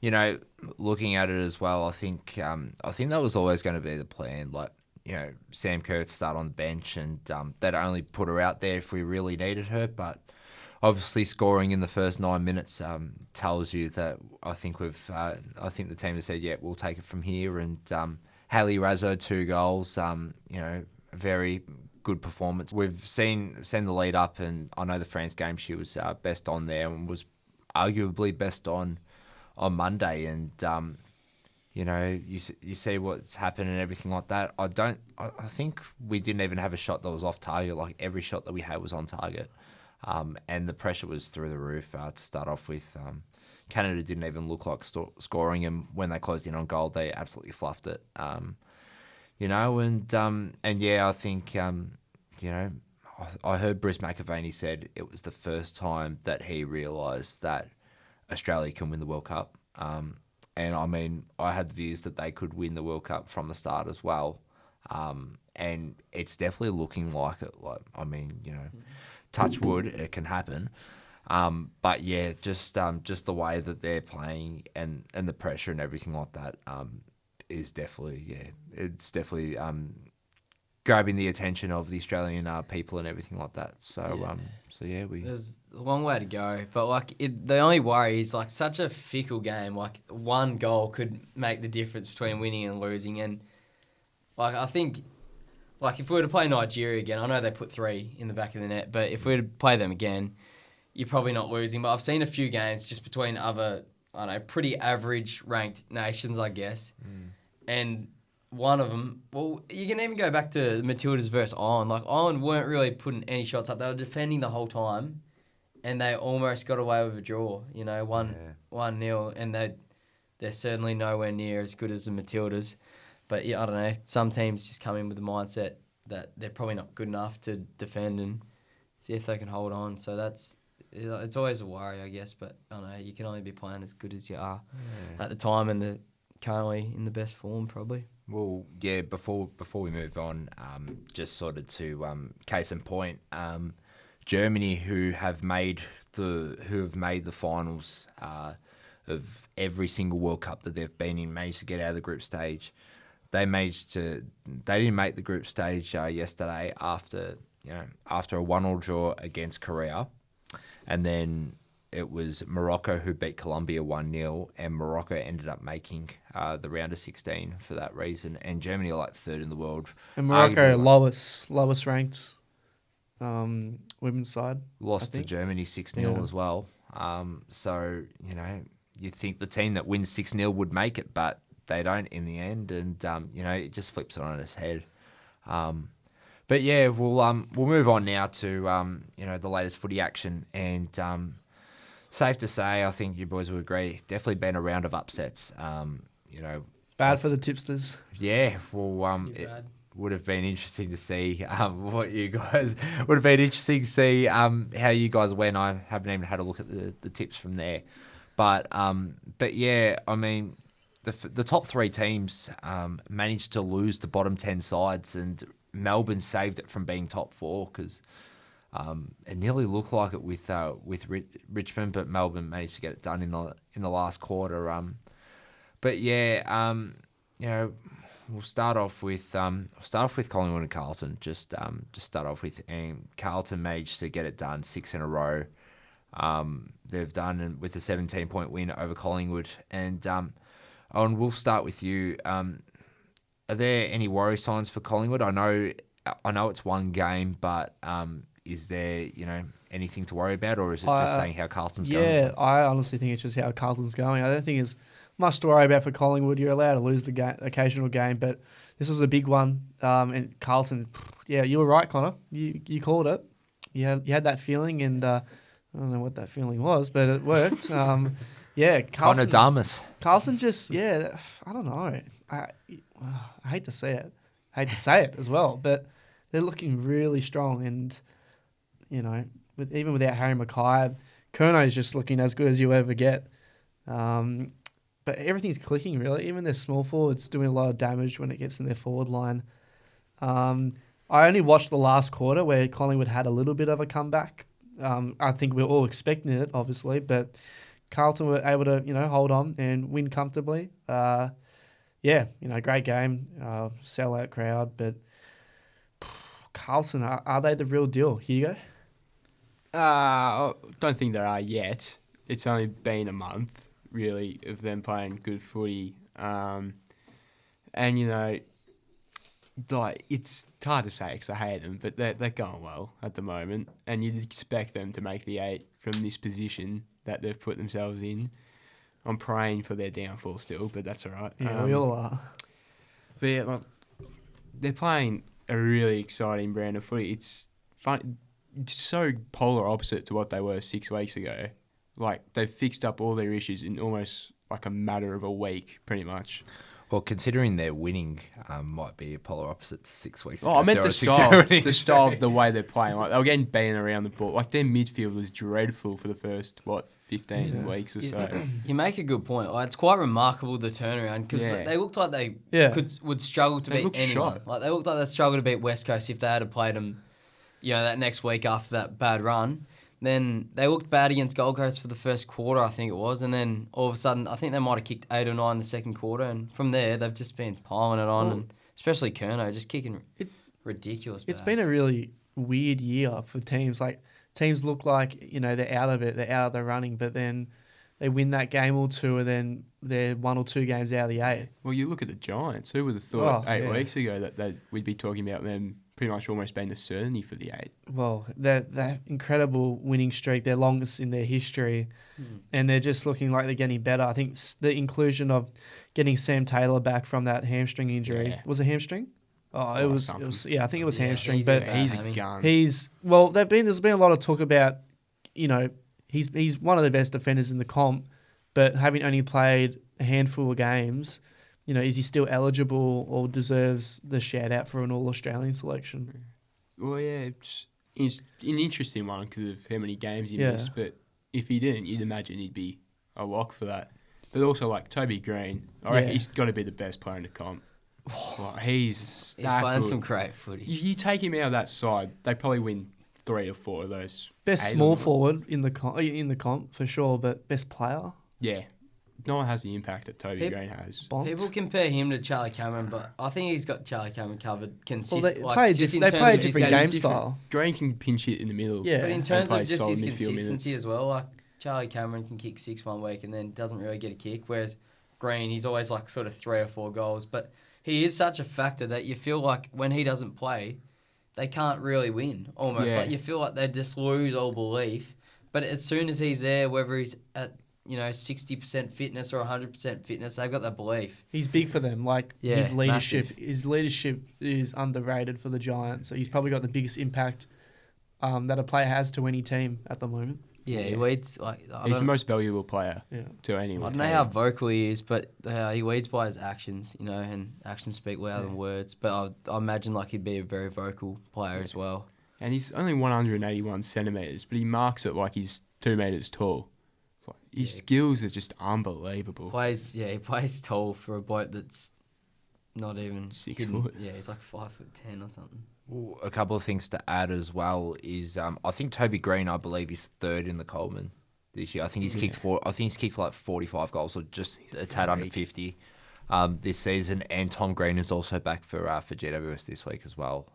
you know, looking at it as well, I think that was always going to be the plan. Like, you know, Sam Kerr would start on the bench, and they'd only put her out there if we really needed her. But obviously, scoring in the first 9 minutes tells you that I think the team has said, yeah, we'll take it from here. And Haley Razzo, 2 goals. You know, a very good performance. We've seen the lead up, and I know the France game she was best on there and was arguably best on Monday. And you know, you see what's happened and everything like that. I think we didn't even have a shot that was off target. Like, every shot that we had was on target. And the pressure was through the roof to start off with. Canada didn't even look like scoring, and when they closed in on goal, they absolutely fluffed it. You know, and yeah, I think, you know, I heard Bruce McAvaney said it was the first time that he realised that Australia can win the World Cup. And I mean, I had the views that they could win the World Cup from the start as well. And it's definitely looking like it. Like, I mean, you know, touch wood, it can happen. But yeah, just the way that they're playing and the pressure and everything like that is definitely, it's definitely grabbing the attention of the Australian people and everything like that. So yeah, there's a long way to go, but like the only worry is like such a fickle game. Like, one goal could make the difference between winning and losing, and like I think, like if we were to play Nigeria again, I know they put 3 in the back of the net, but if we were to play them again, you're probably not losing. But I've seen a few games just between other, I don't know, pretty average ranked nations, I guess, and one of them, well, you can even go back to Matildas versus Ireland. Like, Ireland weren't really putting any shots up. They were defending the whole time, and they almost got away with a draw, you know, 1-0, and they're certainly nowhere near as good as the Matildas. But yeah, I don't know, some teams just come in with the mindset that they're probably not good enough to defend and see if they can hold on. So it's always a worry, I guess, but I don't know, you can only be playing as good as you are at the time, and currently in the best form, probably. Well, yeah. Before we move on, just sort of to case in point, Germany, who have made the finals of every single World Cup that they've been in, managed to get out of the group stage. They didn't make the group stage yesterday after a 1-1 draw against Korea, and then it was Morocco who beat Colombia 1-0, and Morocco ended up making the round of 16 for that reason. And Germany are like 3rd in the world. And Morocco, lowest ranked women's side. Lost to Germany 6-0 as well. So, you know, you'd think the team that wins 6-0 would make it, but they don't in the end. And, you know, it just flips it on its head. But yeah, we'll move on now to, you know, the latest footy action. And safe to say, I think you boys would agree, definitely been a round of upsets. You know, bad for the tipsters. Yeah, well, it would have been interesting to see what you guys would have been interesting to see how you guys went. I haven't even had a look at the tips from there, but yeah, I mean, the top 3 teams managed to lose the bottom 10 sides, and Melbourne saved it from being top 4 because. It nearly looked like it with Richmond, but Melbourne managed to get it done in the last quarter. But yeah, you know, we'll start off with Collingwood and Carlton. Just start off with, and Carlton managed to get it done 6 in a row. They've done with a 17-point win over Collingwood, and Owen, we'll start with you. Are there any worry signs for Collingwood? I know it's one game, but is there, you know, anything to worry about, or is it just saying how Carlton's going? Yeah, I honestly think it's just how Carlton's going. I don't think it's much to worry about for Collingwood. You're allowed to lose the occasional game, but this was a big one. And Carlton, yeah, you were right, Connor. You called it. You had that feeling, and I don't know what that feeling was, but it worked. Yeah, Carlton. Connor Damas. Carlton just, yeah, I don't know. I hate to say it. I hate to say it as well, but they're looking really strong, and you know, even without Harry Mackay, Curnow is just looking as good as you ever get. But everything's clicking really. Even their small forwards doing a lot of damage when it gets in their forward line. I only watched the last quarter where Collingwood had a little bit of a comeback. I think we were all expecting it, obviously, but Carlton were able to, hold on and win comfortably. Great game, sellout crowd, but Carlton, are they the real deal, Hugo? I don't think there are yet. It's only been a month, really, of them playing good footy. It's hard to say because I hate them, but they're going well at the moment. And you'd expect them to make the 8 from this position that they've put themselves in. I'm praying for their downfall still, but that's all right. Yeah, we all are. But yeah, they're playing a really exciting brand of footy. It's fun. It's so polar opposite to what they were 6 weeks ago. Like, they've fixed up all their issues in almost like a matter of a week, pretty much. Well, considering they're winning, might be a polar opposite to 6 weeks ago. I meant the style, the the way they're playing. Like, they were getting beaten around the ball. Like, their midfield was dreadful for the first, 15 weeks or so. You make a good point. Like, it's quite remarkable, the turnaround, because they looked like they would struggle to beat anyone. Shot. Like, they looked like they struggled to beat West Coast if they had played them, that next week after that bad run. Then they looked bad against Gold Coast for the first quarter, I think it was, and then all of a sudden, I think they might have kicked 8 or 9 in the second quarter, and from there, they've just been piling it on, and especially Kerno, just kicking ridiculous. It's been a really weird year for teams. Like, teams look like, they're out of it, they're out of the running, but then they win that game or two, and then they're 1 or 2 games out of the 8. Well, you look at the Giants. Who would have thought 8 weeks ago that we'd be talking about them pretty much almost being the certainty for the 8? Well, that incredible winning streak, their longest in their history, and they're just looking like they're getting better. I think the inclusion of getting Sam Taylor back from that hamstring injury. Was it hamstring? It was. I think it was hamstring. But he's a gun. There's been a lot of talk about, he's one of the best defenders in the comp, but having only played a handful of games, is he still eligible or deserves the shout out for an All-Australian selection? Well, yeah, it's an interesting one because of how many games he missed. But if he didn't, you'd imagine he'd be a lock for that. But also, like, Toby Green, I reckon he's got to be the best player in the comp. He's playing good. some great footy. You take him out of that side, they probably win 3 or 4 of those. Best small forward in the comp for sure, but best player. Yeah. No one has the impact that Toby Green has. People compare him to Charlie Cameron, but I think he's got Charlie Cameron covered consistently. Well, they play a different game style. Green can pinch hit in the middle. Yeah. But in terms of just his consistency as well, like Charlie Cameron can kick 6 one week and then doesn't really get a kick, whereas Green, he's always like sort of 3 or 4 goals. But he is such a factor that you feel like when he doesn't play, they can't really win, almost. Like you feel like they just lose all belief. But as soon as he's there, whether he's at 60% fitness or 100% fitness, they've got that belief. He's big for them. Like, his leadership. Massive. His leadership is underrated for the Giants. So he's probably got the biggest impact that a player has to any team at the moment. Yeah, he leads he's the most valuable player to I anyone. don't know how vocal he is, but he leads by his actions, and actions speak louder than words. But I imagine like he'd be a very vocal player as well. And he's only 181 centimetres, but he marks it like he's 2 metres tall. His skills are just unbelievable. He plays tall for a bloke that's not even 6 foot. Yeah, he's like 5'10" or something. Well, a couple of things to add as well is I think Toby Green, I believe, is 3rd in the Coleman this year. I think he's kicked like 45 goals, or just a tad under 50 this season. And Tom Green is also back for GWS this week as well.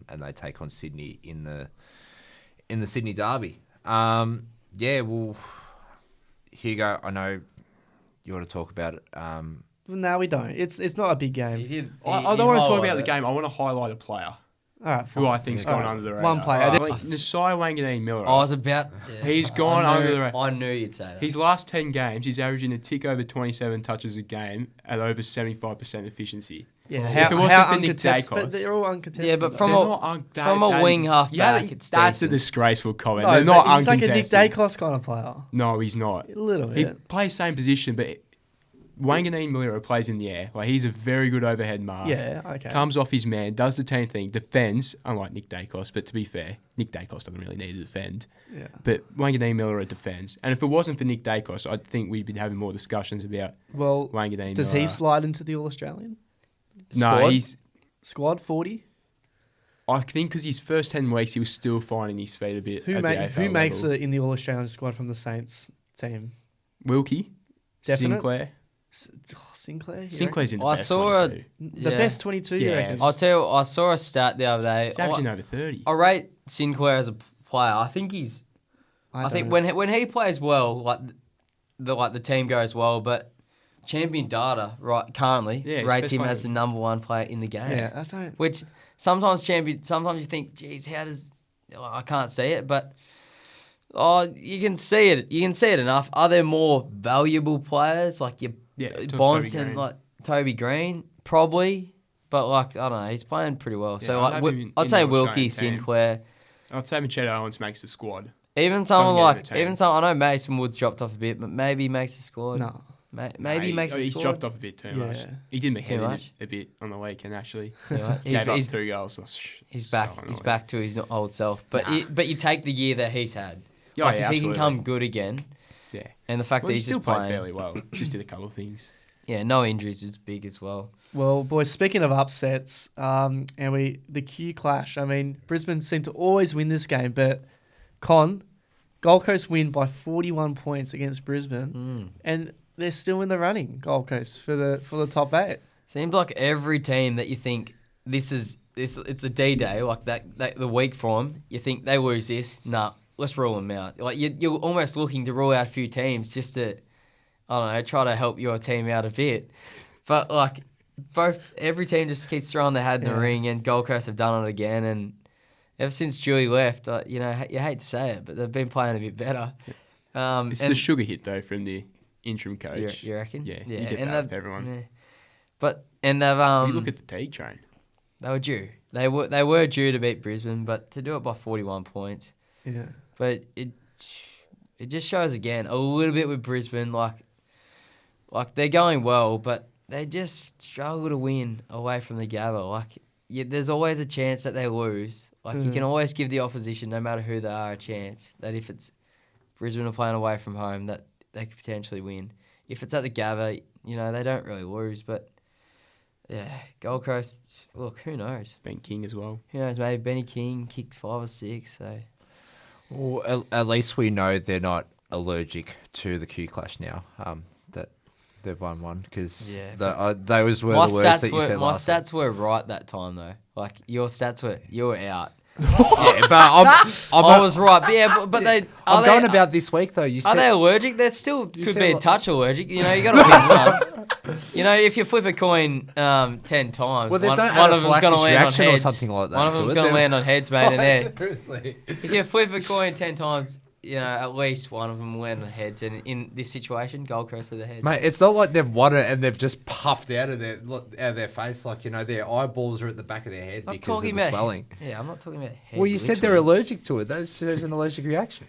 And they take on Sydney in the Sydney Derby. Hugo, I know you want to talk about it. No, we don't. It's not a big game. I don't want to talk about the game. I want to highlight a player. All right, fine. Who I think's gone under the radar. One player. Nasai Wanganeen Miller. I was about... He's gone under the radar. I knew you'd say that. His last 10 games, he's averaging a tick over 27 touches a game at over 75% efficiency. Yeah, if it wasn't for Nick Dacos... But they're all uncontested. Yeah, but from a wing half-back, it's that's decent. a disgraceful comment. No, they're not he's uncontested. like a Nick Dacos kind of player. No, he's not. A little bit. He plays same position, but... Wanganeen Miller plays in the air. Like, he's a very good overhead mark. Yeah, okay. Comes off his man, does the team thing, defends, unlike Nick Dacos, but to be fair, Nick Dacos doesn't really need to defend. Yeah. But Wanganeen Miller defends. And if it wasn't for Nick Dacos, I think we'd be having more discussions about Wanganeen Miller. Does he slide into the All-Australian? No, he's... Squad 40? I think because his first 10 weeks, he was still finding his feet a bit. Who at who makes it in the All Australian squad from the Saints team? Wilkie, Definite? Sinclair. Sinclair. You Sinclair's in the I best saw 22. The best 22, you Yeah. reckon? I'll tell you, I saw a stat the other day. He's averaging over 30. I rate Sinclair as a player. I think he's. I think when he plays well, the team goes well, but Champion Data currently he's rates best him player. as the number one player in the game. Yeah, I don't. Which sometimes you think, geez, how does I can't see it, but you can see it. You can see it enough. Are there more valuable players like your Bont Toby and Green. like Toby Green? Probably, but like I don't know, he's playing pretty well. Yeah, so I'd like, have him I'd in say the Wilkie, Australian team. Sinclair. I'd say Machado Owens makes the squad. Even someone Doesn't get in the team. I know Mason Woods dropped off a bit, but maybe he makes the squad. No. Maybe he makes the He's squad. dropped off a bit too much. Yeah. He did me Too head in much? a bit on the weekend actually. Too much. Gave up He's 2 goals. He's So back. He's annoying. back to his old self. But but you take the year that he's had. Yeah, Like yeah, if he can absolutely. come good again, Yeah. and the fact Well, that he he's still just played playing, fairly well. Just did a couple of things. yeah, no injuries is big as well. Well, boys, speaking of upsets, and the Q clash. I mean, Brisbane seem to always win this game, but Gold Coast win by 41 points against Brisbane, and they're still in the running. Gold Coast for the top 8. Seems like every team that you think it's a D-Day, like that the week from, you think they lose this, let's rule them out. Like you're almost looking to rule out a few teams just to, I don't know, try to help your team out a bit. But like every team just keeps throwing their hat in the ring, and Gold Coast have done it again. And ever since Julie left, you hate to say it, but they've been playing a bit better. It's a sugar hit though from the interim coach. You reckon? Yeah, you get that with everyone. Yeah. But they've You look at the Teague train. they were due. They were due to beat Brisbane, but to do it by 41 points. Yeah. But it just shows again a little bit with Brisbane, like they're going well, but they just struggle to win away from the Gabba. Like there's always a chance that they lose. Like you can always give the opposition, no matter who they are, a chance that if it's Brisbane are playing away from home, that they could potentially win. If it's at the Gabba, they don't really lose. But yeah, Gold Coast. Look, who knows? Ben King as well. Who knows? Maybe Benny King kicked 5 or 6. So. Well, at least we know they're not allergic to the Q clash now. That they've won one because those were the words that you said my last time. stats were right that time though. Like your stats you were out. Yeah, but I was right. But yeah, but they. I'm going about this week though. You Are said they allergic? They still could said be a like- touch allergic. You got to pick one. If you flip a coin 10 times, Well, there's one, no one of them's going to anaphylaxis land on reaction or heads. something like that One of to them's it. going to They're- land on heads, mate. And then Seriously. if you flip a coin 10 times, at least one of them will land on heads. And in this situation, Gold Coast are the heads. Mate, it's not like they've won it and they've just puffed out of their face, like their eyeballs are at the back of their head I'm because talking of the about swelling. Yeah, I'm not talking about head. Well, you said they're literally. allergic to it. That shows an allergic reaction.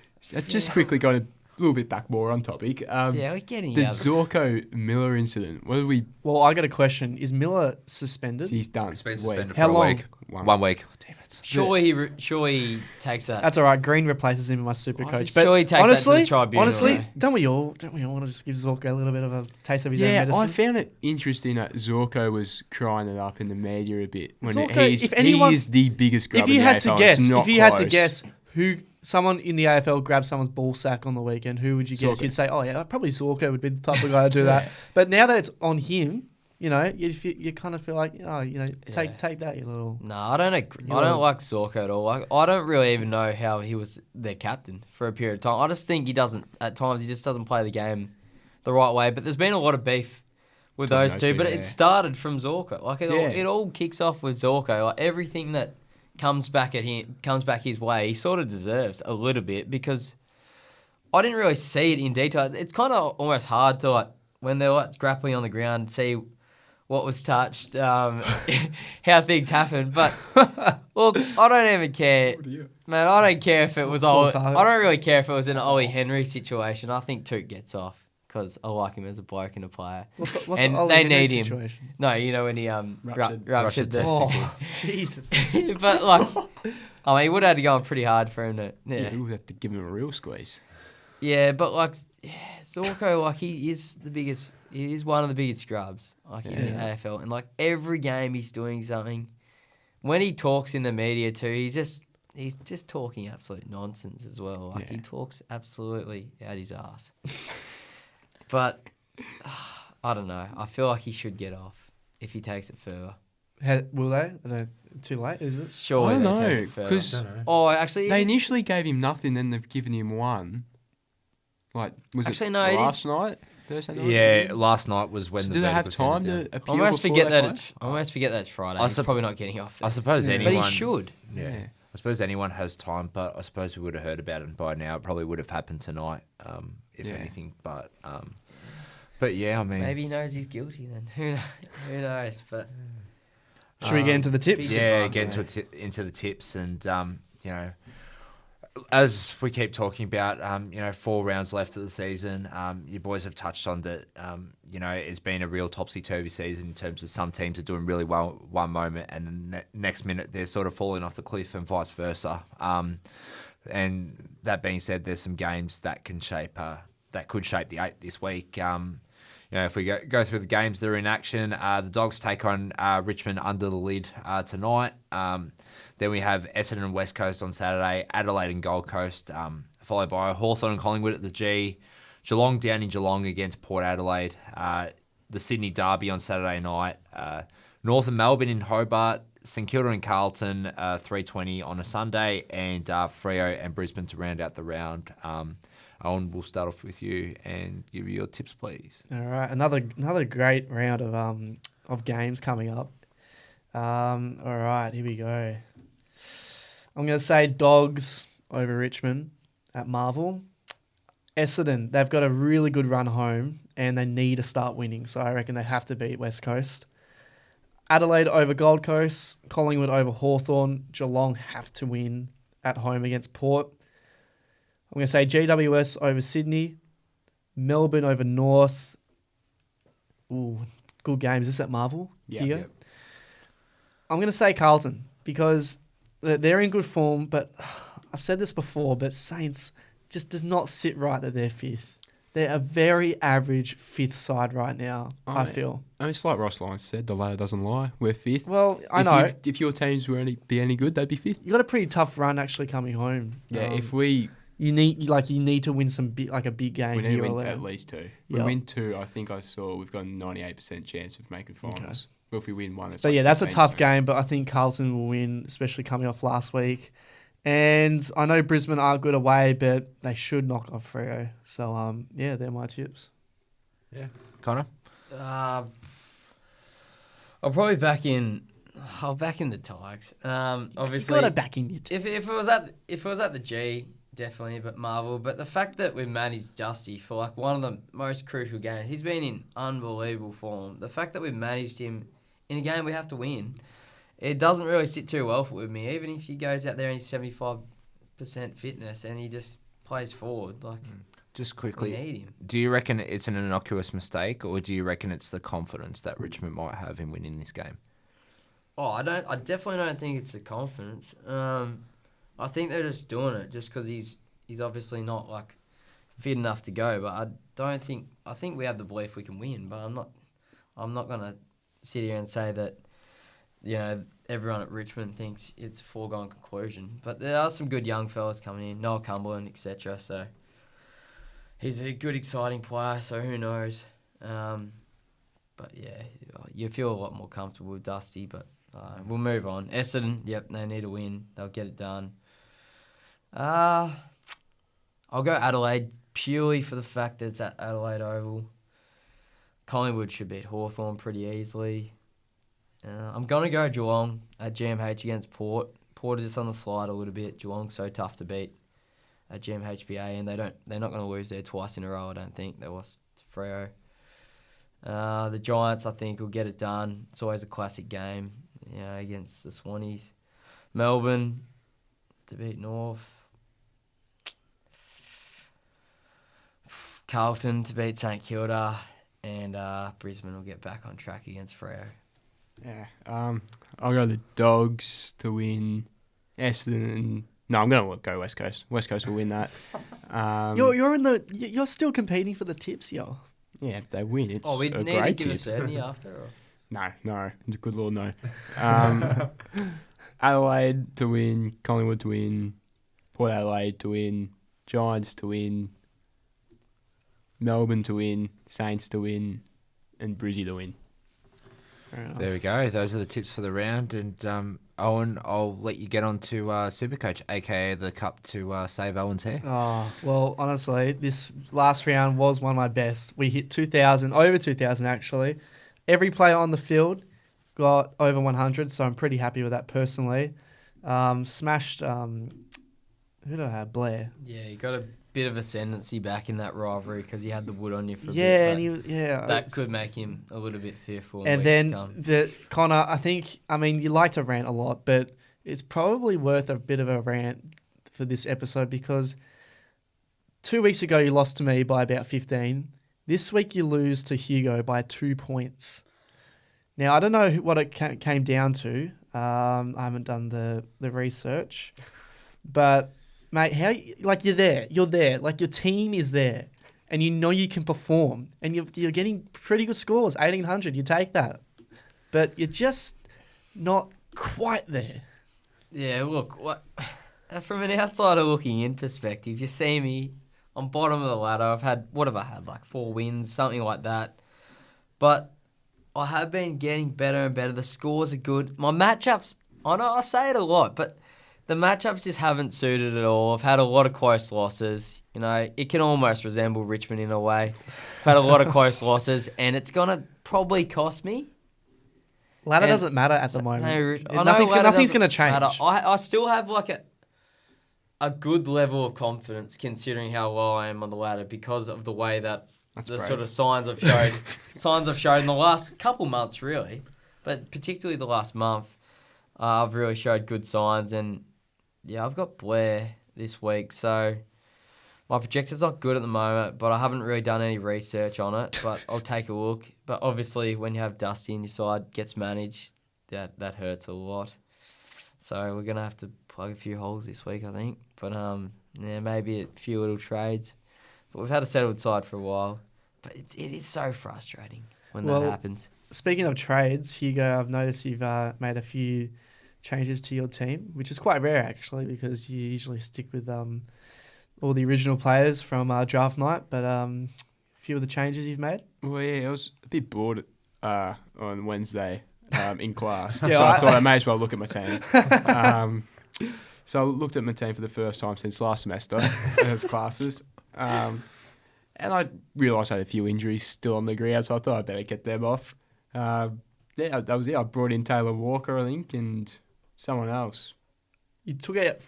Just quickly going a little bit back more on topic. Yeah, we're getting The out. Zorko Miller incident. What do we? Well, I got a question. Is Miller suspended? He's done. It's been Wait. suspended How for a long? week. 1 week. Damn it. Surely he takes that. That's all right. Green replaces him in my super coach. Sure But he takes that to the honestly, tribunal, though. don't we all want to just give Zorko a little bit of a taste of his own Yeah, medicine? I found it interesting that Zorko was crying it up in the media a bit. When Zorko, he anyone- is the biggest grub if you in the had to AFL. guess, It's not if you had to close. guess who someone in the AFL grabbed someone's ball sack on the weekend, who would you guess? Zorko. You'd say, oh yeah, probably Zorko would be the type of guy to do that. But now that it's on him, you kind of feel like, take that, you little. No, I don't agree. I don't like Zorko at all. Like, I don't really even know how he was their captain for a period of time. I just think he just doesn't play the game the right way. But there's been a lot of beef with Between those those two. two, But yeah. it started from Zorko. Like Yeah. it all kicks off with Zorko. Like everything that comes back his way, he sort of deserves a little bit because I didn't really see it in detail. It's kind of almost hard to when they're grappling on the ground, see what was touched, how things happened. But look, I don't even care, man. I don't care if it was Sort I of. don't really care if it was an Ollie Henry situation. I think Toot gets off because I like him as a bloke and a player. What's And the Ollie they Henry need him. situation? No, when he ruptured the. Oh, Jesus. But he would have had to go on pretty hard for him to. Yeah, we have to give him a real squeeze. Yeah, but Zorko, he is the biggest. He is one of the biggest scrubs, in the AFL, and every game he's doing something. when he talks in the media too, he's just talking absolute nonsense as well. Like he talks absolutely out his ass. But I don't know. I feel like he should get off if he takes it further. Will they? I don't know. Too late, is it? Sure. I don't know, because actually, they initially gave him nothing, then they've given him one. Like, was Actually, it no, it last night? Thursday night? Yeah, last night was when So the do they have verdict was handed time down. to I appeal almost before forget they that play? I almost forget that it's Friday. I He's probably not getting off. I suppose But anyone... he should. Yeah. I suppose anyone has time, but I suppose we would have heard about it by now. It probably would have happened tonight, if anything. But yeah, I mean... Maybe he knows he's guilty then. Who knows? But Should we get into the tips? Yeah, get into the tips, and you know, as we keep talking about, 4 rounds left of the season. You boys have touched on that. It's been a real topsy-turvy season in terms of some teams are doing really well one moment, and the next minute they're sort of falling off the cliff, and vice versa. And that being said, there's some games that can shape that could shape the 8 this week. If we go through the games that are in action, the Dogs take on Richmond under the lid tonight. Then we have Essendon and West Coast on Saturday, Adelaide and Gold Coast, followed by Hawthorn and Collingwood at the G, Geelong down in Geelong against Port Adelaide, the Sydney Derby on Saturday night, North and Melbourne in Hobart, St Kilda and Carlton 3:20 on a Sunday, and Freo and Brisbane to round out the round. Owen, we'll start off with you and give you your tips, please. All right, another great round of games coming up. All right, here we go. I'm going to say Dogs over Richmond at Marvel. Essendon, they've got a really good run home and they need to start winning, so I reckon they have to beat West Coast. Adelaide over Gold Coast, Collingwood over Hawthorn, Geelong have to win at home against Port. I'm going to say GWS over Sydney, Melbourne over North. Ooh, good game. Is this at Marvel? Yeah. I'm going to say Carlton because they're in good form, but I've said this before, but Saints just does not sit right that they're 5th. They're a very average 5th side right now, I feel. I mean, it's like Ross Lyons said, the ladder doesn't lie. We're 5th. Well, I know. If your teams were be any good, they'd be 5th. You got a pretty tough run actually coming home. Yeah, if we... You need to win some a big game. We need to here or win there. at least 2. We win 2, I think I saw we've got a 98% chance of making finals. Okay. But if we win 1, it's so that's a tough game, but I think Carlton will win, especially coming off last week. And I know Brisbane are good away, but they should knock off Freo. So they're my tips. Yeah, Connor. I'll probably back in. I'll back in the Tigers. Obviously, you got to back in your if it was at the G. Definitely, but Marvel. But the fact that we've managed Dusty for like one of the most crucial games, he's been in unbelievable form. The fact that we've managed him in a game we have to win, it doesn't really sit too well with me. Even if he goes out there and he's 75% fitness and he just plays forward, like just quickly, we need him. Do you reckon it's an innocuous mistake, or do you reckon it's the confidence that Richmond might have in winning this game? Oh, I definitely don't think it's the confidence. I think they're just doing it just because he's obviously not like fit enough to go. But I think we have the belief we can win. But I'm not gonna sit here and say that everyone at Richmond thinks it's a foregone conclusion. But there are some good young fellas coming in, Noel Cumberland, etc. So he's a good, exciting player. So who knows? But yeah, you feel a lot more comfortable with Dusty. But we'll move on. Essendon, yep, they need a win. They'll get it done. I'll go Adelaide purely for the fact that it's at Adelaide Oval. Collingwood should beat Hawthorn pretty easily. I'm going to go Geelong at GMH against Port. Port is just on the slide a little bit. Geelong's so tough to beat at GMHBA, and they're not going to lose there twice in a row, I don't think. They lost to Freo. The Giants, I think, will get it done. It's always a classic game against the Swannies. Melbourne to beat North. Carlton to beat St Kilda, and Brisbane will get back on track against Freo. Yeah, I'll go the Dogs to win. Essendon. No, I'm going to go West Coast. West Coast will win that. You're still competing for the tips, yo. Yeah, if they win, it's we a need great to give tip. a certainty after. Or? No, good Lord, no. Adelaide to win, Collingwood to win, Port Adelaide to win, Giants to win, Melbourne to win, Saints to win, and Brizzy to win. There we go. Those are the tips for the round. And Owen, I'll let you get on to Supercoach, aka the cup to save Owen's hair. Oh, well, honestly, this last round was one of my best. We hit 2,000, over 2,000 actually. Every player on the field got over 100, so I'm pretty happy with that personally. Smashed, who did I have? Blair. Yeah, you got a bit of ascendancy back in that rivalry because he had the wood on you for a Yeah, bit. and That could make him a little bit fearful. in And weeks then to come. Connor, I mean, you like to rant a lot, but it's probably worth a bit of a rant for this episode because 2 weeks ago you lost to me by about 15. This week you lose to Hugo by 2 points. Now, I don't know what it came down to. I haven't done the research. But, mate, you're there. You're there. Like, your team is there. And you know you can perform. And you're getting pretty good scores, 1,800. You take that. But you're just not quite there. Yeah, look, from an outsider looking in perspective, you see me, I'm bottom of the ladder. What have I had, like 4 wins, something like that. But I have been getting better and better. The scores are good. My matchups, I know I say it a lot, but the matchups just haven't suited at all. I've had a lot of close losses. You know, it can almost resemble Richmond in a way. I've had a lot of close losses, and it's going to probably cost me. Ladder doesn't matter at the moment. Nothing's going to change. I still have like a good level of confidence considering how low I am on the ladder because of the way that sort of signs I've showed in the last couple months really, but particularly the last month, I've really showed good signs. And yeah, I've got Blair this week, so my projector's not good at the moment, but I haven't really done any research on it, but I'll take a look. But obviously when you have Dusty in your side, gets managed, that hurts a lot. So we're going to have to plug a few holes this week, I think. But yeah, maybe a few little trades. But we've had a settled side for a while. But it is so frustrating when that happens. Speaking of trades, Hugo, I've noticed you've made a few changes to your team, which is quite rare actually because you usually stick with all the original players from draft night. But a few of the changes you've made. Well, yeah, I was a bit bored on Wednesday in class, Yeah, so I thought I may as well look at my team. So I looked at my team for the first time since last semester as classes. And I realised I had a few injuries still on the ground, so I thought I'd better get them off. Yeah, that was it. I brought in Taylor Walker, I think, and someone else. You took out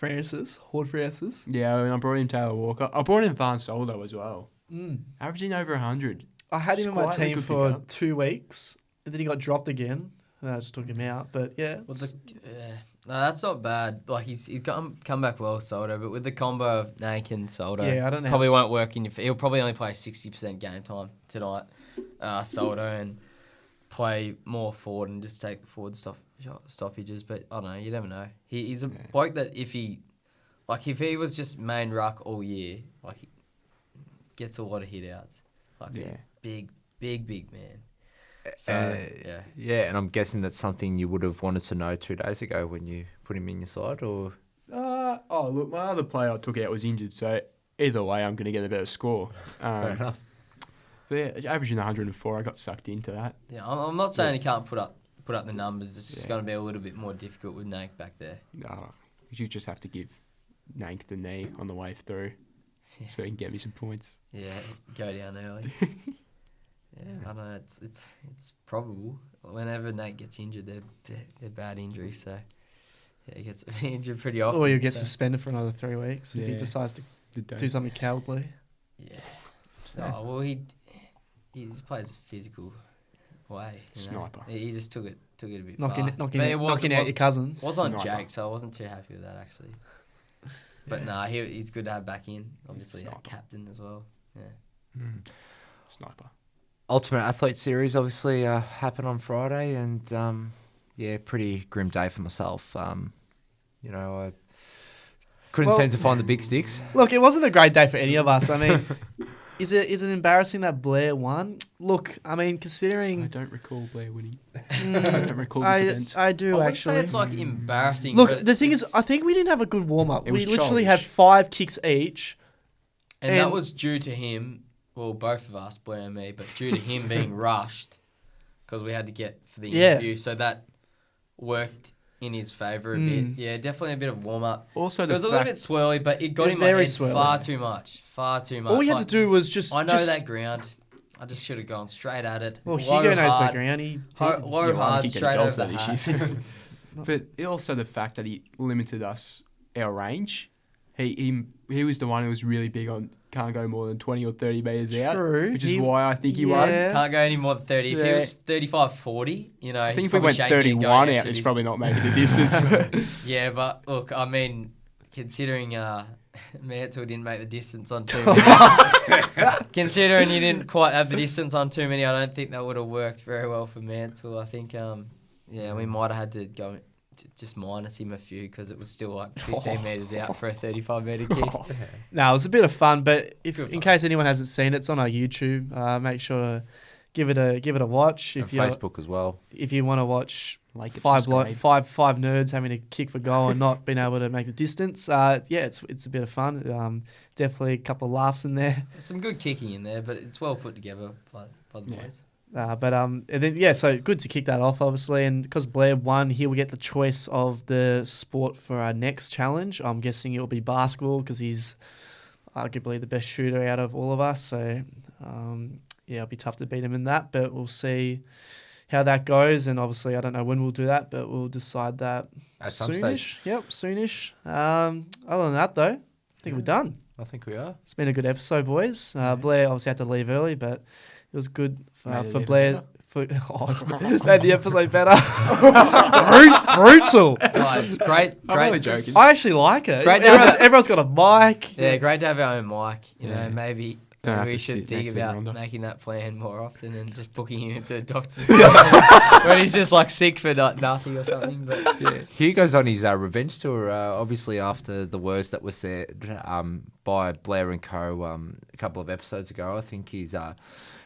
Horde Francis. Yeah, and I brought in Taylor Walker. I brought in Van Soldo as well. Averaging over 100. I had him in my Quite a team good for pickup. 2 weeks, and then he got dropped again. And I just took him out, but yeah. No, that's not bad. Like he's come back well, Soldo, but with the combo of Nank and Soldo, Yeah, I don't know probably how- won't work in your. He'll probably only play 60% game time tonight, Soldo, and play more forward and just take the forward stoppages. But I don't know. You never know. He's a bloke that if he was just main ruck all year, like he gets a lot of hit outs. Like a big man. So yeah. Yeah, and I'm guessing that's something you would have wanted to know 2 days ago when you put him in your side, or? Oh, look, my other player I took out was injured, so either way I'm going to get a better score. Fair enough. But yeah, averaging 104, I got sucked into that. Yeah, I'm not saying he can't put up the numbers. It's just going to be a little bit more difficult with Nank back there. No, you just have to give Nank the knee on the way through so he can get me some points. Yeah, go down early. Yeah, I know it's probable. Whenever Nate gets injured, they're bad injuries. So yeah, he gets injured pretty often. Or you'll get suspended for another 3 weeks if he Yeah. decides to do something cowardly. Yeah. Oh well, he plays a physical way. You know? Sniper. He just took it a bit Knocking far. knocking But out your cousins. It was on Sniper. Jake, so I wasn't too happy with that actually. But nah, he's good to have back in. Obviously, Sniper. captain as well. Yeah. Sniper. Ultimate Athlete Series obviously happened on Friday, and yeah, pretty grim day for myself. You know, I couldn't seem to find the big sticks. Look, it wasn't a great day for any of us. I mean, Is it embarrassing that Blair won? Look, I mean, I considering don't recall Blair winning. I don't recall this event. I do I wouldn't actually. say it's like embarrassing. Look, but the thing is, it's- I think we didn't have a good warm up. It We was literally had childish. 5 kicks each. and that and- was due to him. Well, both of us, Blair and me, but due to him being rushed because we had to get for the Yeah. interview. So that worked in his favour a bit. Yeah, definitely a bit of warm up. Also, It the was a little fact bit swirly, but it got Yeah, in my very head swirly. far too much. Far too much. All we had Like, to do was just. I know just, that ground. I just should have gone straight at it. Well, Low, Hugo knows hard, the ground. He Low, did. low Yeah, well, I hard, don't think straight any over goals the that hat. issues. But also the fact that he limited us our range. He was the one who was really big on can't go more than 20 or 30 metres out, True. which is He- why I think he won. yeah. Can't go any more than 30. If he Yeah. was 35, 40, you know, I think he's if we probably went shaking and 31 going, out, actually, it's this- probably not making the distance. But Yeah, but look, I mean, considering Mansell didn't make the distance on too many, considering you didn't quite have the distance on too many, I don't think that would have worked very well for Mansell. I think, yeah, we might have had to go just minus him a few because it was still like 15 metres out for a 35-metre kick. No, it was a bit of fun, but if Good in fun. case anyone hasn't seen it, it's on our YouTube. Make sure to give it a watch And if you Facebook as well. if you want to watch like it, five subscribe. nerds having to kick for goal and not being able to make the distance. Yeah, it's a bit of fun. Definitely a couple of laughs in there. There's some good kicking in there, but it's well put together by the Yeah. boys. And then yeah, so good to kick that off, obviously, and because Blair won, he will get the choice of the sport for our next challenge. I'm guessing it will be basketball because he's arguably the best shooter out of all of us. So yeah, it'll be tough to beat him in that, but we'll see how that goes. And obviously, I don't know when we'll do that, but we'll decide that At some soonish. stage. Yep, soonish. Other than that, though, I think we're done. I think we are. It's been a good episode, boys. Blair obviously had to leave early, but it was good Made it for even Blair. better. It's made the episode better. Brutal. Oh, it's great. I'm only Great. joking. I actually like it. Great to have Everyone's got a mic. Yeah, great to have our own mic. You Yeah. know, maybe Don't have we to should sit think next to the about Ronda. making that plan more often and just booking him into a doctor's appointment when he's just like sick for nothing or something. But yeah, Hugo's on his revenge tour, obviously after the words that were said by Blair and Co. A couple of episodes ago. I think he's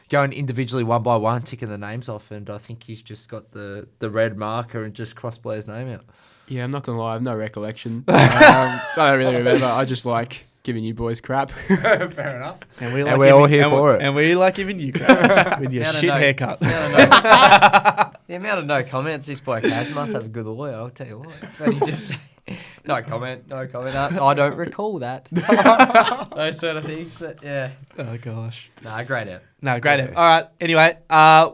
going individually one by one, ticking the names off, and I think he's just got the red marker and just crossed Blair's name out. Yeah, I'm not going to lie, I have no recollection. I don't really remember. I just like giving you boys crap. Fair enough. And, we And we're all here and for it. And we like giving you crap with your Now to shit know- haircut. the amount of no comments this bloke has must have a good lawyer. I'll tell you what. It's funny just say, no comment. I don't recall that. Those sort of things, but yeah. Oh, gosh. Nah, great out. No, great. All right. Anyway,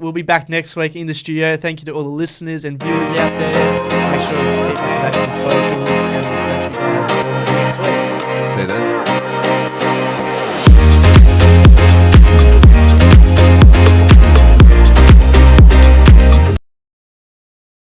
we'll be back next week in the studio. Thank you to all the listeners and viewers out there. Make sure to keep